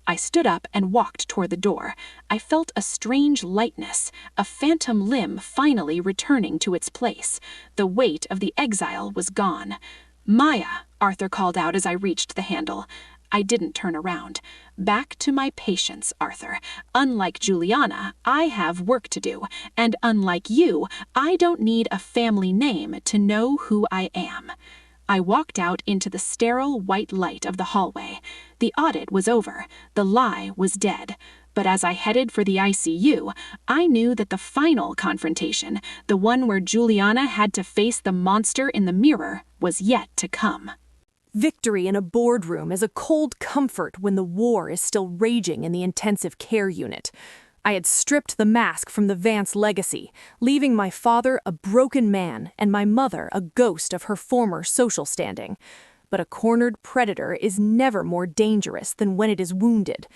[SPEAKER 1] I stood up and walked toward the door. I felt a strange lightness, a phantom limb finally returning to its place. The weight of the exile was gone. "Maya," Arthur called out as I reached the handle. I didn't turn around. "Back to my patients, Arthur. Unlike Juliana, I have work to do, and unlike you, I don't need a family name to know who I am." I walked out into the sterile white light of the hallway. The audit was over. The lie was dead. But as I headed for the ICU, I knew that the final confrontation, the one where Juliana had to face the monster in the mirror, was yet to come.
[SPEAKER 2] Victory in a boardroom is a cold comfort when the war is still raging in the intensive care unit. I had stripped the mask from the Vance legacy, leaving my father a broken man and my mother a ghost of her former social standing. But a cornered predator is never more dangerous than when it is wounded.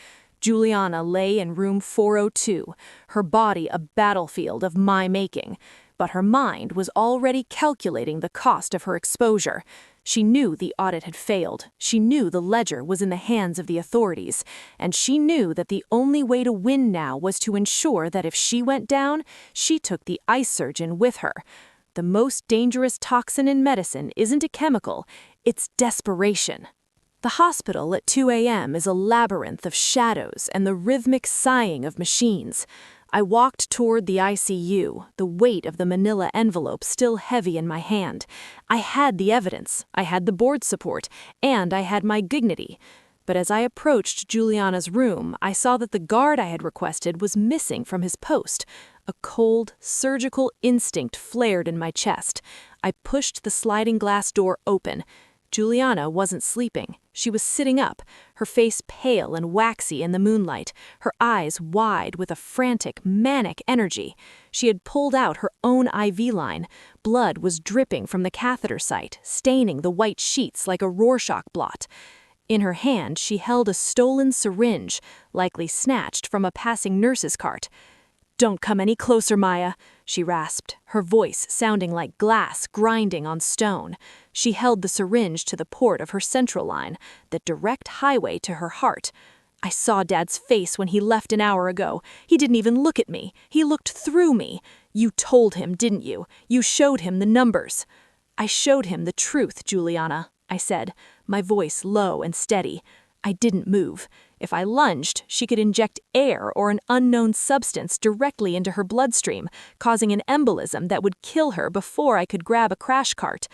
[SPEAKER 2] Juliana lay in room 402, her body a battlefield of my making. But her mind was already calculating the cost of her exposure. She knew the audit had failed, she knew the ledger was in the hands of the authorities, and she knew that the only way to win now was to ensure that if she went down, she took the eye surgeon with her. The most dangerous toxin in medicine isn't a chemical, it's desperation. The hospital at 2 a.m. is a labyrinth of shadows and the rhythmic sighing of machines. I walked toward the ICU, the weight of the manila envelope still heavy in my hand. I had the evidence, I had the board support, and I had my dignity. But as I approached Juliana's room, I saw that the guard I had requested was missing from his post. A cold, surgical instinct flared in my chest. I pushed the sliding glass door open. Juliana wasn't sleeping. She was sitting up, her face pale and waxy in the moonlight, her eyes wide with a frantic, manic energy. She had pulled out her own IV line. Blood was dripping from the catheter site, staining the white sheets like a Rorschach blot.
[SPEAKER 1] In her hand, she held a stolen syringe, likely snatched from a passing nurse's cart. "Don't come any closer, Maya," she rasped, her voice sounding like glass grinding on stone. She held the syringe to the port of her central line, the direct highway to her heart. "I saw Dad's face when he left an hour ago. He didn't even look at me. He looked through me. You told him, didn't you? You showed him the numbers." "I showed him the truth, Juliana," I said, my voice low and steady. I didn't move. If I lunged, she could inject air or an unknown substance directly into her bloodstream, causing an embolism that would kill her before I could grab a crash cart.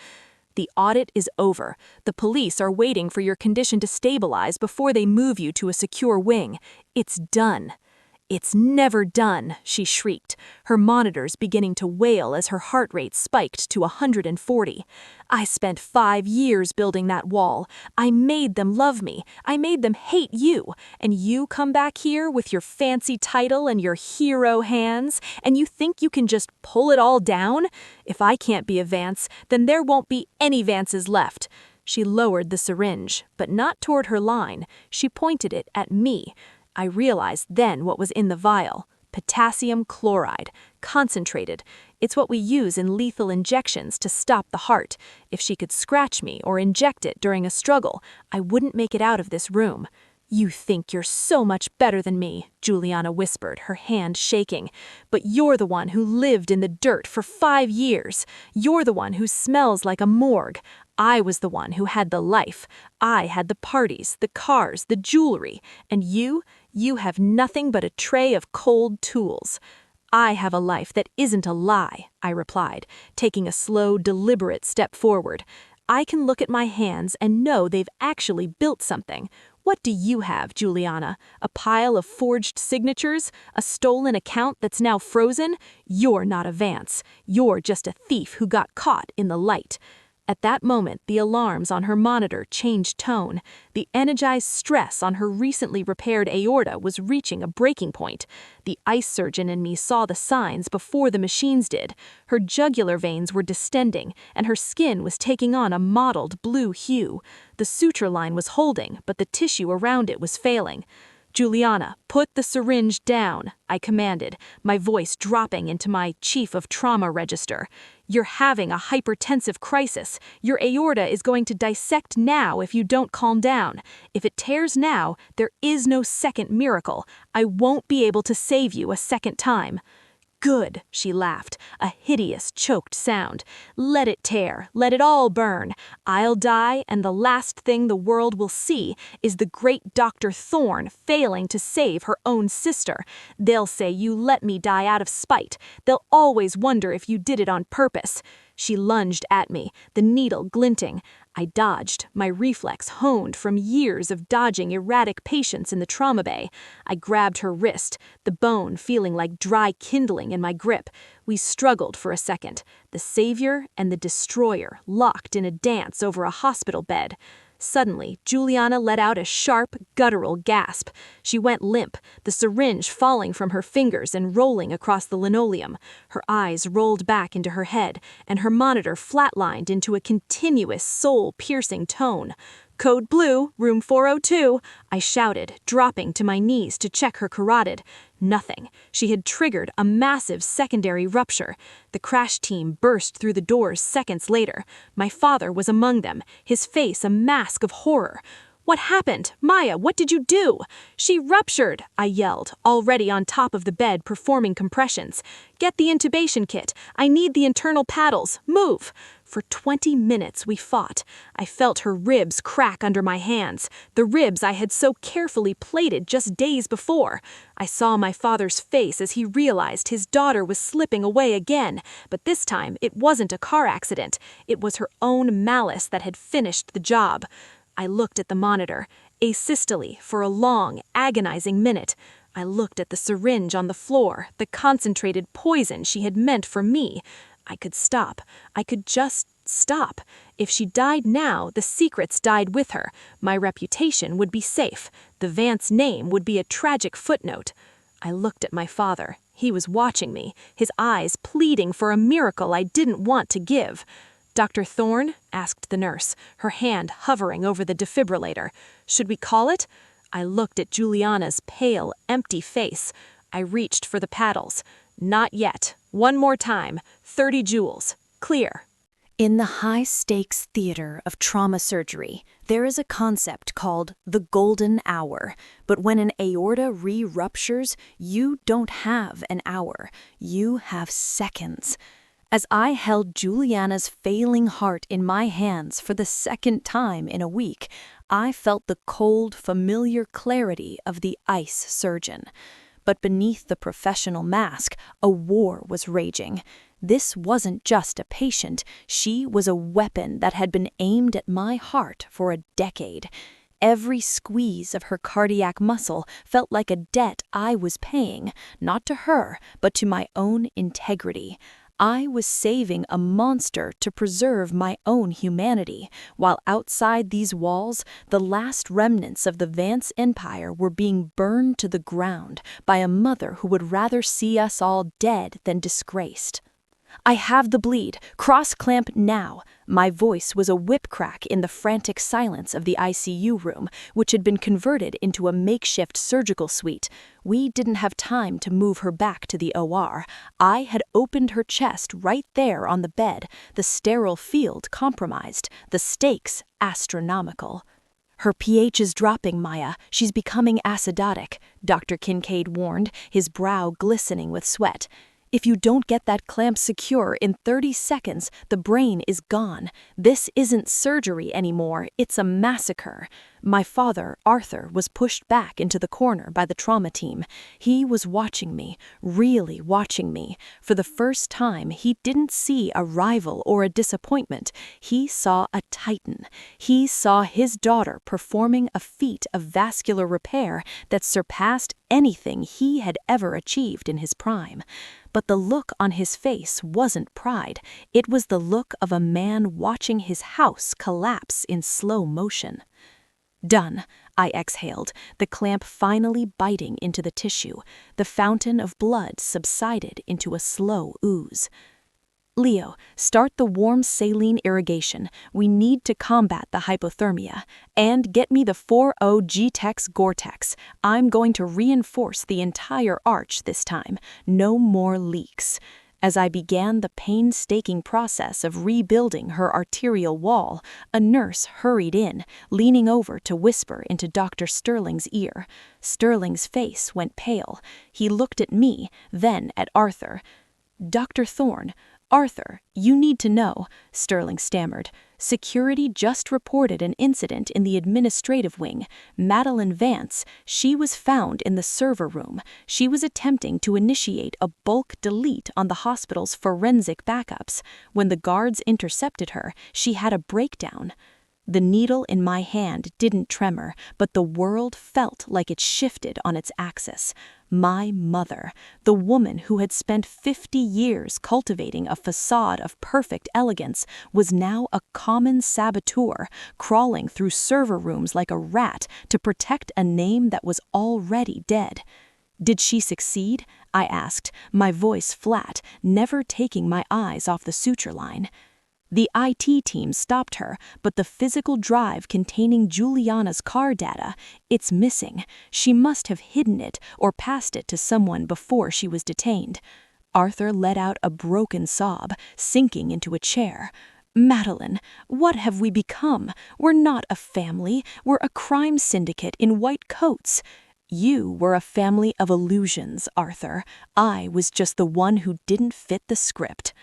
[SPEAKER 1] "The audit is over. The police are waiting for your condition to stabilize before they move you to a secure wing. It's done." "It's never done," she shrieked, her monitors beginning to wail as her heart rate spiked to 140. "I spent 5 years building that wall. I made them love me. I made them hate you. And you come back here with your fancy title and your hero hands, and you think you can just pull it all down? If I can't be a Vance, then there won't be any Vances left." She lowered the syringe, but not toward her line. She pointed it at me. I realized then what was in the vial. Potassium chloride, concentrated. It's what we use in lethal injections to stop the heart. If she could scratch me or inject it during a struggle, I wouldn't make it out of this room. "You think you're so much better than me," Juliana whispered, her hand shaking. "But you're the one who lived in the dirt for 5 years. You're the one who smells like a morgue. I was the one who had the life. I had the parties, the cars, the jewelry. And you have nothing but a tray of cold tools." "I have a life that isn't a lie," I replied, taking a slow, deliberate step forward. "I can look at my hands and know they've actually built something. What do you have, Juliana? A pile of forged signatures? A stolen account that's now frozen? You're not a Vance. You're just a thief who got caught in the light." At that moment, the alarms on her monitor changed tone. The energized stress on her recently repaired aorta was reaching a breaking point. The ice surgeon in me saw the signs before the machines did. Her jugular veins were distending, and her skin was taking on a mottled blue hue. The suture line was holding, but the tissue around it was failing. "Juliana, put the syringe down," I commanded, my voice dropping into my chief of trauma register. "You're having a hypertensive crisis. Your aorta is going to dissect now if you don't calm down. If it tears now, there is no second miracle. I won't be able to save you a second time." "Good," she laughed, a hideous, choked sound. "Let it tear, let it all burn. I'll die, and the last thing the world will see is the great Dr. Thorne failing to save her own sister. They'll say you let me die out of spite. They'll always wonder if you did it on purpose." She lunged at me, the needle glinting. I dodged, my reflex honed from years of dodging erratic patients in the trauma bay. I grabbed her wrist, the bone feeling like dry kindling in my grip. We struggled for a second, the savior and the destroyer locked in a dance over a hospital bed. Suddenly, Juliana let out a sharp, guttural gasp. She went limp, the syringe falling from her fingers and rolling across the linoleum. Her eyes rolled back into her head, and her monitor flatlined into a continuous, soul-piercing tone. "Code blue, room 402, I shouted, dropping to my knees to check her carotid. Nothing. She had triggered a massive secondary rupture. The crash team burst through the doors seconds later. My father was among them, his face a mask of horror. "What happened? Maya, what did you do?" "She ruptured," I yelled, already on top of the bed performing compressions. "Get the intubation kit. I need the internal paddles. Move." For 20 minutes we fought. I felt her ribs crack under my hands, the ribs I had so carefully plated just days before. I saw my father's face as he realized his daughter was slipping away again, but this time it wasn't a car accident. It was her own malice that had finished the job. I looked at the monitor, asystole, for a long, agonizing minute. I looked at the syringe on the floor, the concentrated poison she had meant for me. I could stop. I could just stop. If she died now, the secrets died with her. My reputation would be safe. The Vance name would be a tragic footnote. I looked at my father. He was watching me, his eyes pleading for a miracle I didn't want to give. Dr. Thorne? Asked the nurse, her hand hovering over the defibrillator. Should we call it? I looked at Juliana's pale, empty face. I reached for the paddles. Not yet. One more time. 30 joules. Clear.
[SPEAKER 2] In the high-stakes theater of trauma surgery, there is a concept called the golden hour. But when an aorta re-ruptures, you don't have an hour. You have seconds. As I held Juliana's failing heart in my hands for the second time in a week, I felt the cold, familiar clarity of the ice surgeon. But beneath the professional mask, a war was raging. This wasn't just a patient, she was a weapon that had been aimed at my heart for a decade. Every squeeze of her cardiac muscle felt like a debt I was paying, not to her, but to my own integrity. I was saving a monster to preserve my own humanity, while outside these walls, the last remnants of the Vance Empire were being burned to the ground by a mother who would rather see us all dead than disgraced. I have the bleed. Cross-clamp now. My voice was a whip crack in the frantic silence of the ICU room, which had been converted into a makeshift surgical suite. We didn't have time to move her back to the OR. I had opened her chest right there on the bed, the sterile field compromised, the stakes astronomical. Her pH is dropping, Maya. She's becoming acidotic, Dr. Kincaid warned, his brow glistening with sweat. If you don't get that clamp secure in 30 seconds, the brain is gone. This isn't surgery anymore, it's a massacre. My father, Arthur, was pushed back into the corner by the trauma team. He was watching me, really watching me. For the first time, he didn't see a rival or a disappointment. He saw a titan. He saw his daughter performing a feat of vascular repair that surpassed anything he had ever achieved in his prime. But the look on his face wasn't pride. It was the look of a man watching his house collapse in slow motion. Done, I exhaled, the clamp finally biting into the tissue. The fountain of blood subsided into a slow ooze. Leo, start the warm saline irrigation. We need to combat the hypothermia. And get me the 4.0 G-Tex Gore-Tex. I'm going to reinforce the entire arch this time. No more leaks. As I began the painstaking process of rebuilding her arterial wall, a nurse hurried in, leaning over to whisper into Dr. Sterling's ear. Sterling's face went pale. He looked at me, then at Arthur. Dr. Thorne, Arthur, you need to know, Sterling stammered. Security just reported an incident in the administrative wing. Madeline Vance, she was found in the server room. She was attempting to initiate a bulk delete on the hospital's forensic backups. When the guards intercepted her, she had a breakdown. The needle in my hand didn't tremor, but the world felt like it shifted on its axis. My mother, the woman who had spent 50 years cultivating a facade of perfect elegance, was now a common saboteur, crawling through server rooms like a rat to protect a name that was already dead. Did she succeed? I asked, my voice flat, never taking my eyes off the suture line. The IT team stopped her, but the physical drive containing Juliana's car data, it's missing. She must have hidden it or passed it to someone before she was detained. Arthur let out a broken sob, sinking into a chair. Madeline, what have we become? We're not a family, we're a crime syndicate in white coats. You were a family of illusions, Arthur. I was just the one who didn't fit the script.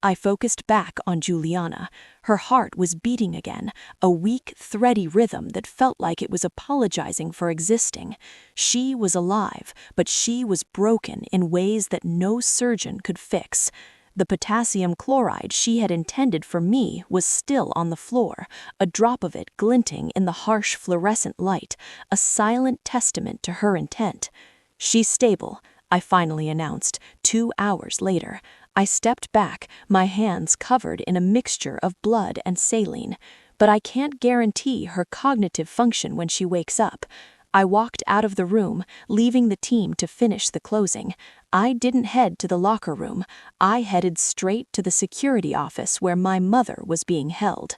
[SPEAKER 2] I focused back on Juliana. Her heart was beating again, a weak, thready rhythm that felt like it was apologizing for existing. She was alive, but she was broken in ways that no surgeon could fix. The potassium chloride she had intended for me was still on the floor, a drop of it glinting in the harsh fluorescent light, a silent testament to her intent. She's stable, I finally announced, 2 hours later. I stepped back, my hands covered in a mixture of blood and saline. But I can't guarantee her cognitive function when she wakes up. I walked out of the room, leaving the team to finish the closing. I didn't head to the locker room. I headed straight to the security office where my mother was being held.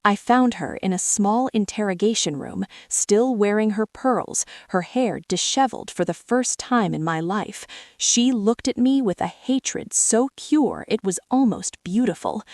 [SPEAKER 2] I found her in a small interrogation room, still wearing her pearls, her hair disheveled for the first time in my life. She looked at me with a hatred so pure it was almost beautiful.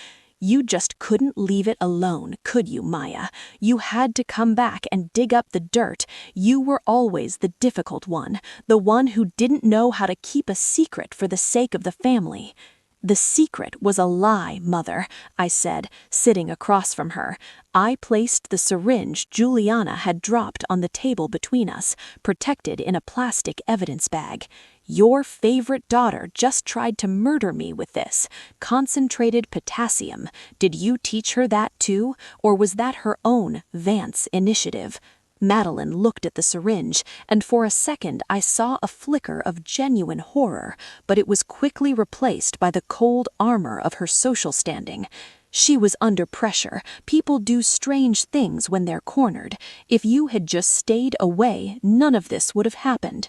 [SPEAKER 2] You just couldn't leave it alone, could you, Maya? You had to come back and dig up the dirt. You were always the difficult one, the one who didn't know how to keep a secret for the sake of the family. The secret was a lie, Mother, I said, sitting across from her. I placed the syringe Juliana had dropped on the table between us, protected in a plastic evidence bag. Your favorite daughter just tried to murder me with this. Concentrated potassium. Did you teach her that too, or was that her own Vance initiative? Madeline looked at the syringe, and for a second I saw a flicker of genuine horror, but it was quickly replaced by the cold armor of her social standing. She was under pressure. People do strange things when they're cornered. If you had just stayed away, none of this would have happened.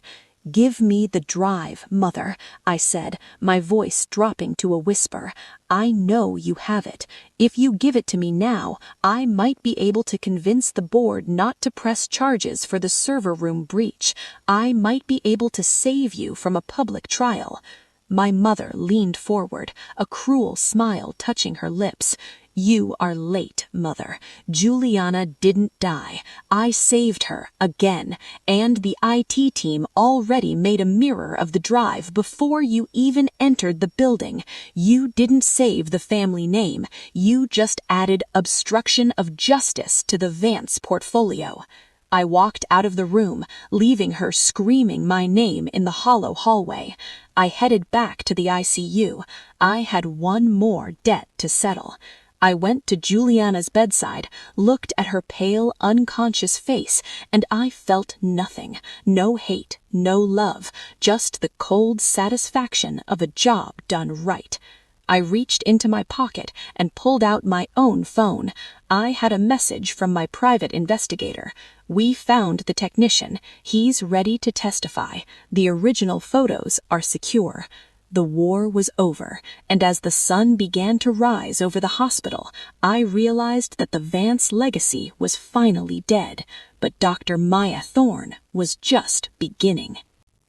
[SPEAKER 2] Give me the drive, Mother, I said, my voice dropping to a whisper. I know you have it. If you give it to me now, I might be able to convince the board not to press charges for the server room breach. I might be able to save you from a public trial. My mother leaned forward, a cruel smile touching her lips. You are late, Mother. Juliana didn't die. I saved her, again, and the IT team already made a mirror of the drive before you even entered the building. You didn't save the family name. You just added obstruction of justice to the Vance portfolio. I walked out of the room, leaving her screaming my name in the hollow hallway. I headed back to the ICU. I had one more debt to settle. I went to Juliana's bedside, looked at her pale, unconscious face, and I felt nothing. No hate, no love, just the cold satisfaction of a job done right. I reached into my pocket and pulled out my own phone. I had a message from my private investigator. We found the technician. He's ready to testify. The original photos are secure. The war was over, and as the sun began to rise over the hospital, I realized that the Vance legacy was finally dead, but Dr. Maya Thorne was just beginning.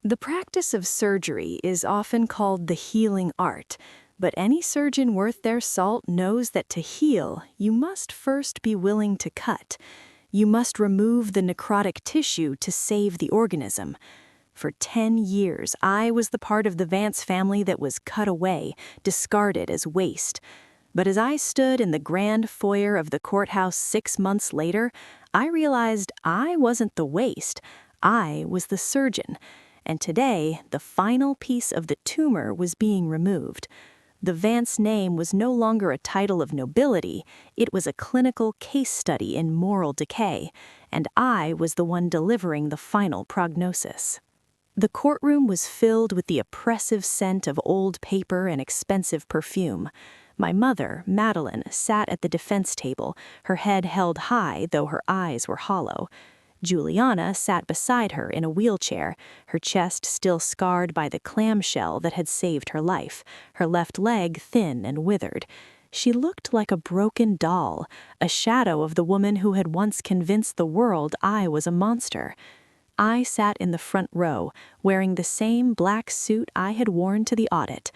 [SPEAKER 1] The practice of surgery is often called the healing art, but any surgeon worth their salt knows that to heal, you must first be willing to cut. You must remove the necrotic tissue to save the organism. For 10 years, I was the part of the Vance family that was cut away, discarded as waste. But as I stood in the grand foyer of the courthouse 6 months later, I realized I wasn't the waste. I was the surgeon. And today, the final piece of the tumor was being removed. The Vance name was no longer a title of nobility, it was a clinical case study in moral decay, and I was the one delivering the final prognosis. The courtroom was filled with the oppressive scent of old paper and expensive perfume. My mother, Madeline, sat at the defense table, her head held high though her eyes were hollow. Juliana sat beside her in a wheelchair, her chest still scarred by the clamshell that had saved her life, her left leg thin and withered. She looked like a broken doll, a shadow of the woman who had once convinced the world I was a monster. I sat in the front row, wearing the same black suit I had worn to the audit.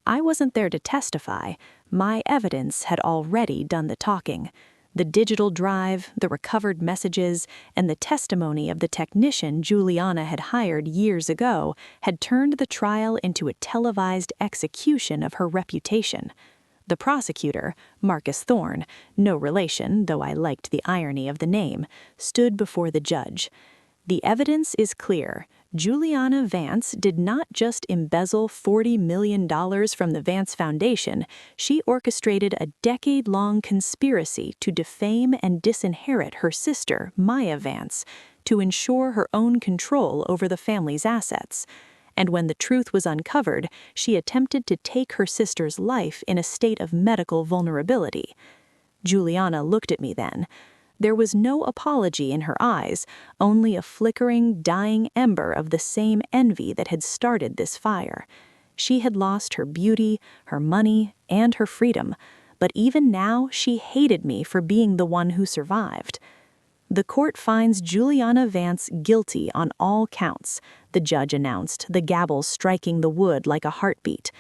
[SPEAKER 1] I wasn't there to testify. My evidence had already done the talking. The digital drive, the recovered messages, and the testimony of the technician Juliana had hired years ago had turned the trial into a televised execution of her reputation. The prosecutor, Marcus Thorne, no relation, though I liked the irony of the name, stood before the judge. The evidence is clear. Juliana Vance did not just embezzle $40 million from the Vance Foundation, she orchestrated a decade-long conspiracy to defame and disinherit her sister, Maya Vance, to ensure her own control over the family's assets. And when the truth was uncovered, she attempted to take her sister's life in a state of medical vulnerability. Juliana looked at me then. There was no apology in her eyes, only a flickering, dying ember of the same envy that had started this fire. She had lost her beauty, her money, and her freedom, but even now she hated me for being the one who survived. The court finds Juliana Vance guilty on all counts, the judge announced, the gavel striking the wood like a heartbeat.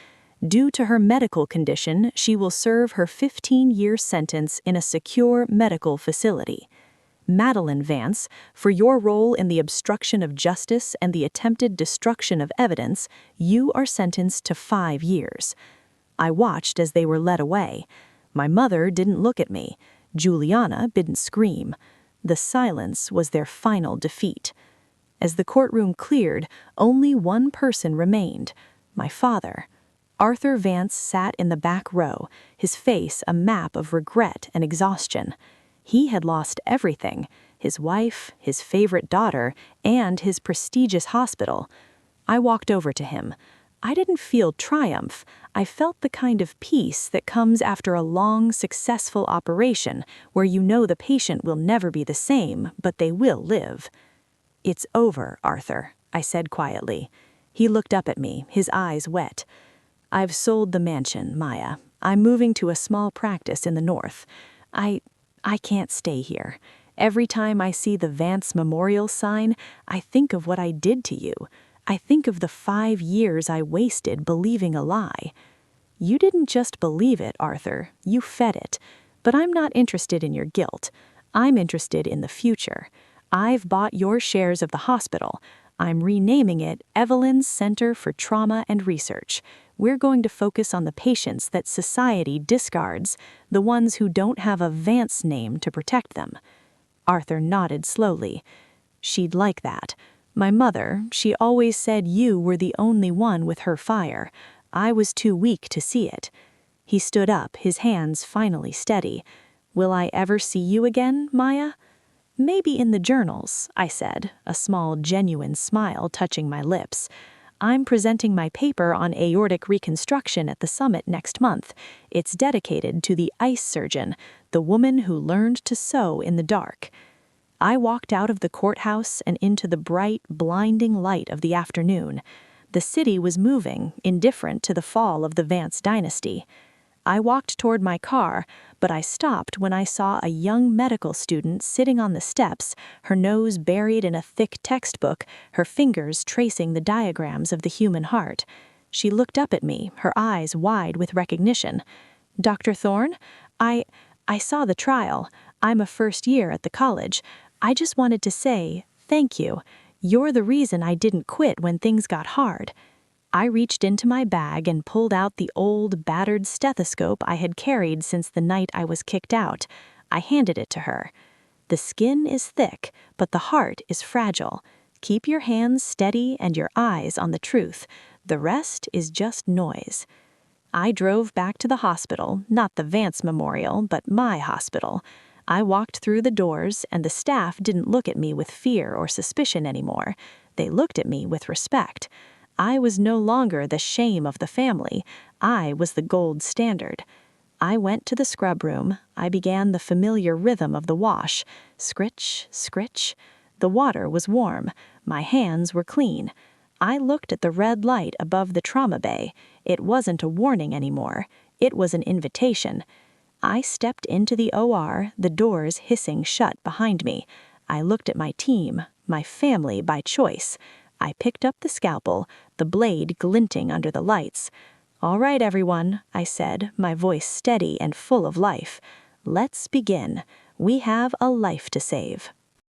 [SPEAKER 1] Due to her medical condition, she will serve her 15-year sentence in a secure medical facility. Madeline Vance, for your role in the obstruction of justice and the attempted destruction of evidence, you are sentenced to 5 years. I watched as they were led away. My mother didn't look at me. Juliana didn't scream. The silence was their final defeat. As the courtroom cleared, only one person remained, my father. Arthur Vance sat in the back row, his face a map of regret and exhaustion. He had lost everything, his wife, his favorite daughter, and his prestigious hospital. I walked over to him. I didn't feel triumph. I felt the kind of peace that comes after a long, successful operation where you know the patient will never be the same, but they will live. "It's over, Arthur," I said quietly. He looked up at me, his eyes wet. "I've sold the mansion, Maya. I'm moving to a small practice in the north. I can't stay here. Every time I see the Vance Memorial sign, I think of what I did to you. I think of the 5 years I wasted believing a lie." "You didn't just believe it, Arthur. You fed it. But I'm not interested in your guilt. I'm interested in the future. I've bought your shares of the hospital. I'm renaming it Evelyn's Center for Trauma and Research. We're going to focus on the patients that society discards, the ones who don't have a Vance name to protect them." Arthur nodded slowly. "She'd like that. My mother, she always said you were the only one with her fire. I was too weak to see it." He stood up, his hands finally steady. "Will I ever see you again, Maya?" "Maybe in the journals," I said, a small, genuine smile touching my lips. "I'm presenting my paper on aortic reconstruction at the summit next month. It's dedicated to the ice surgeon, the woman who learned to sew in the dark." I walked out of the courthouse and into the bright, blinding light of the afternoon. The city was moving, indifferent to the fall of the Vance dynasty. I walked toward my car, but I stopped when I saw a young medical student sitting on the steps, her nose buried in a thick textbook, her fingers tracing the diagrams of the human heart. She looked up at me, her eyes wide with recognition. "Dr. Thorne, I saw the trial. I'm a first year at the college. I just wanted to say, thank you. You're the reason I didn't quit when things got hard." I reached into my bag and pulled out the old, battered stethoscope I had carried since the night I was kicked out. I handed it to her. "The skin is thick, but the heart is fragile. Keep your hands steady and your eyes on the truth. The rest is just noise." I drove back to the hospital, not the Vance Memorial, but my hospital. I walked through the doors, and the staff didn't look at me with fear or suspicion anymore. They looked at me with respect. I was no longer the shame of the family. I was the gold standard. I went to the scrub room. I began the familiar rhythm of the wash. Scritch, scritch. The water was warm. My hands were clean. I looked at the red light above the trauma bay. It wasn't a warning anymore. It was an invitation. I stepped into the OR, the doors hissing shut behind me. I looked at my team, my family by choice. I picked up the scalpel, the blade glinting under the lights. "All right, everyone," I said, my voice steady and full of life. "Let's begin. We have a life to save."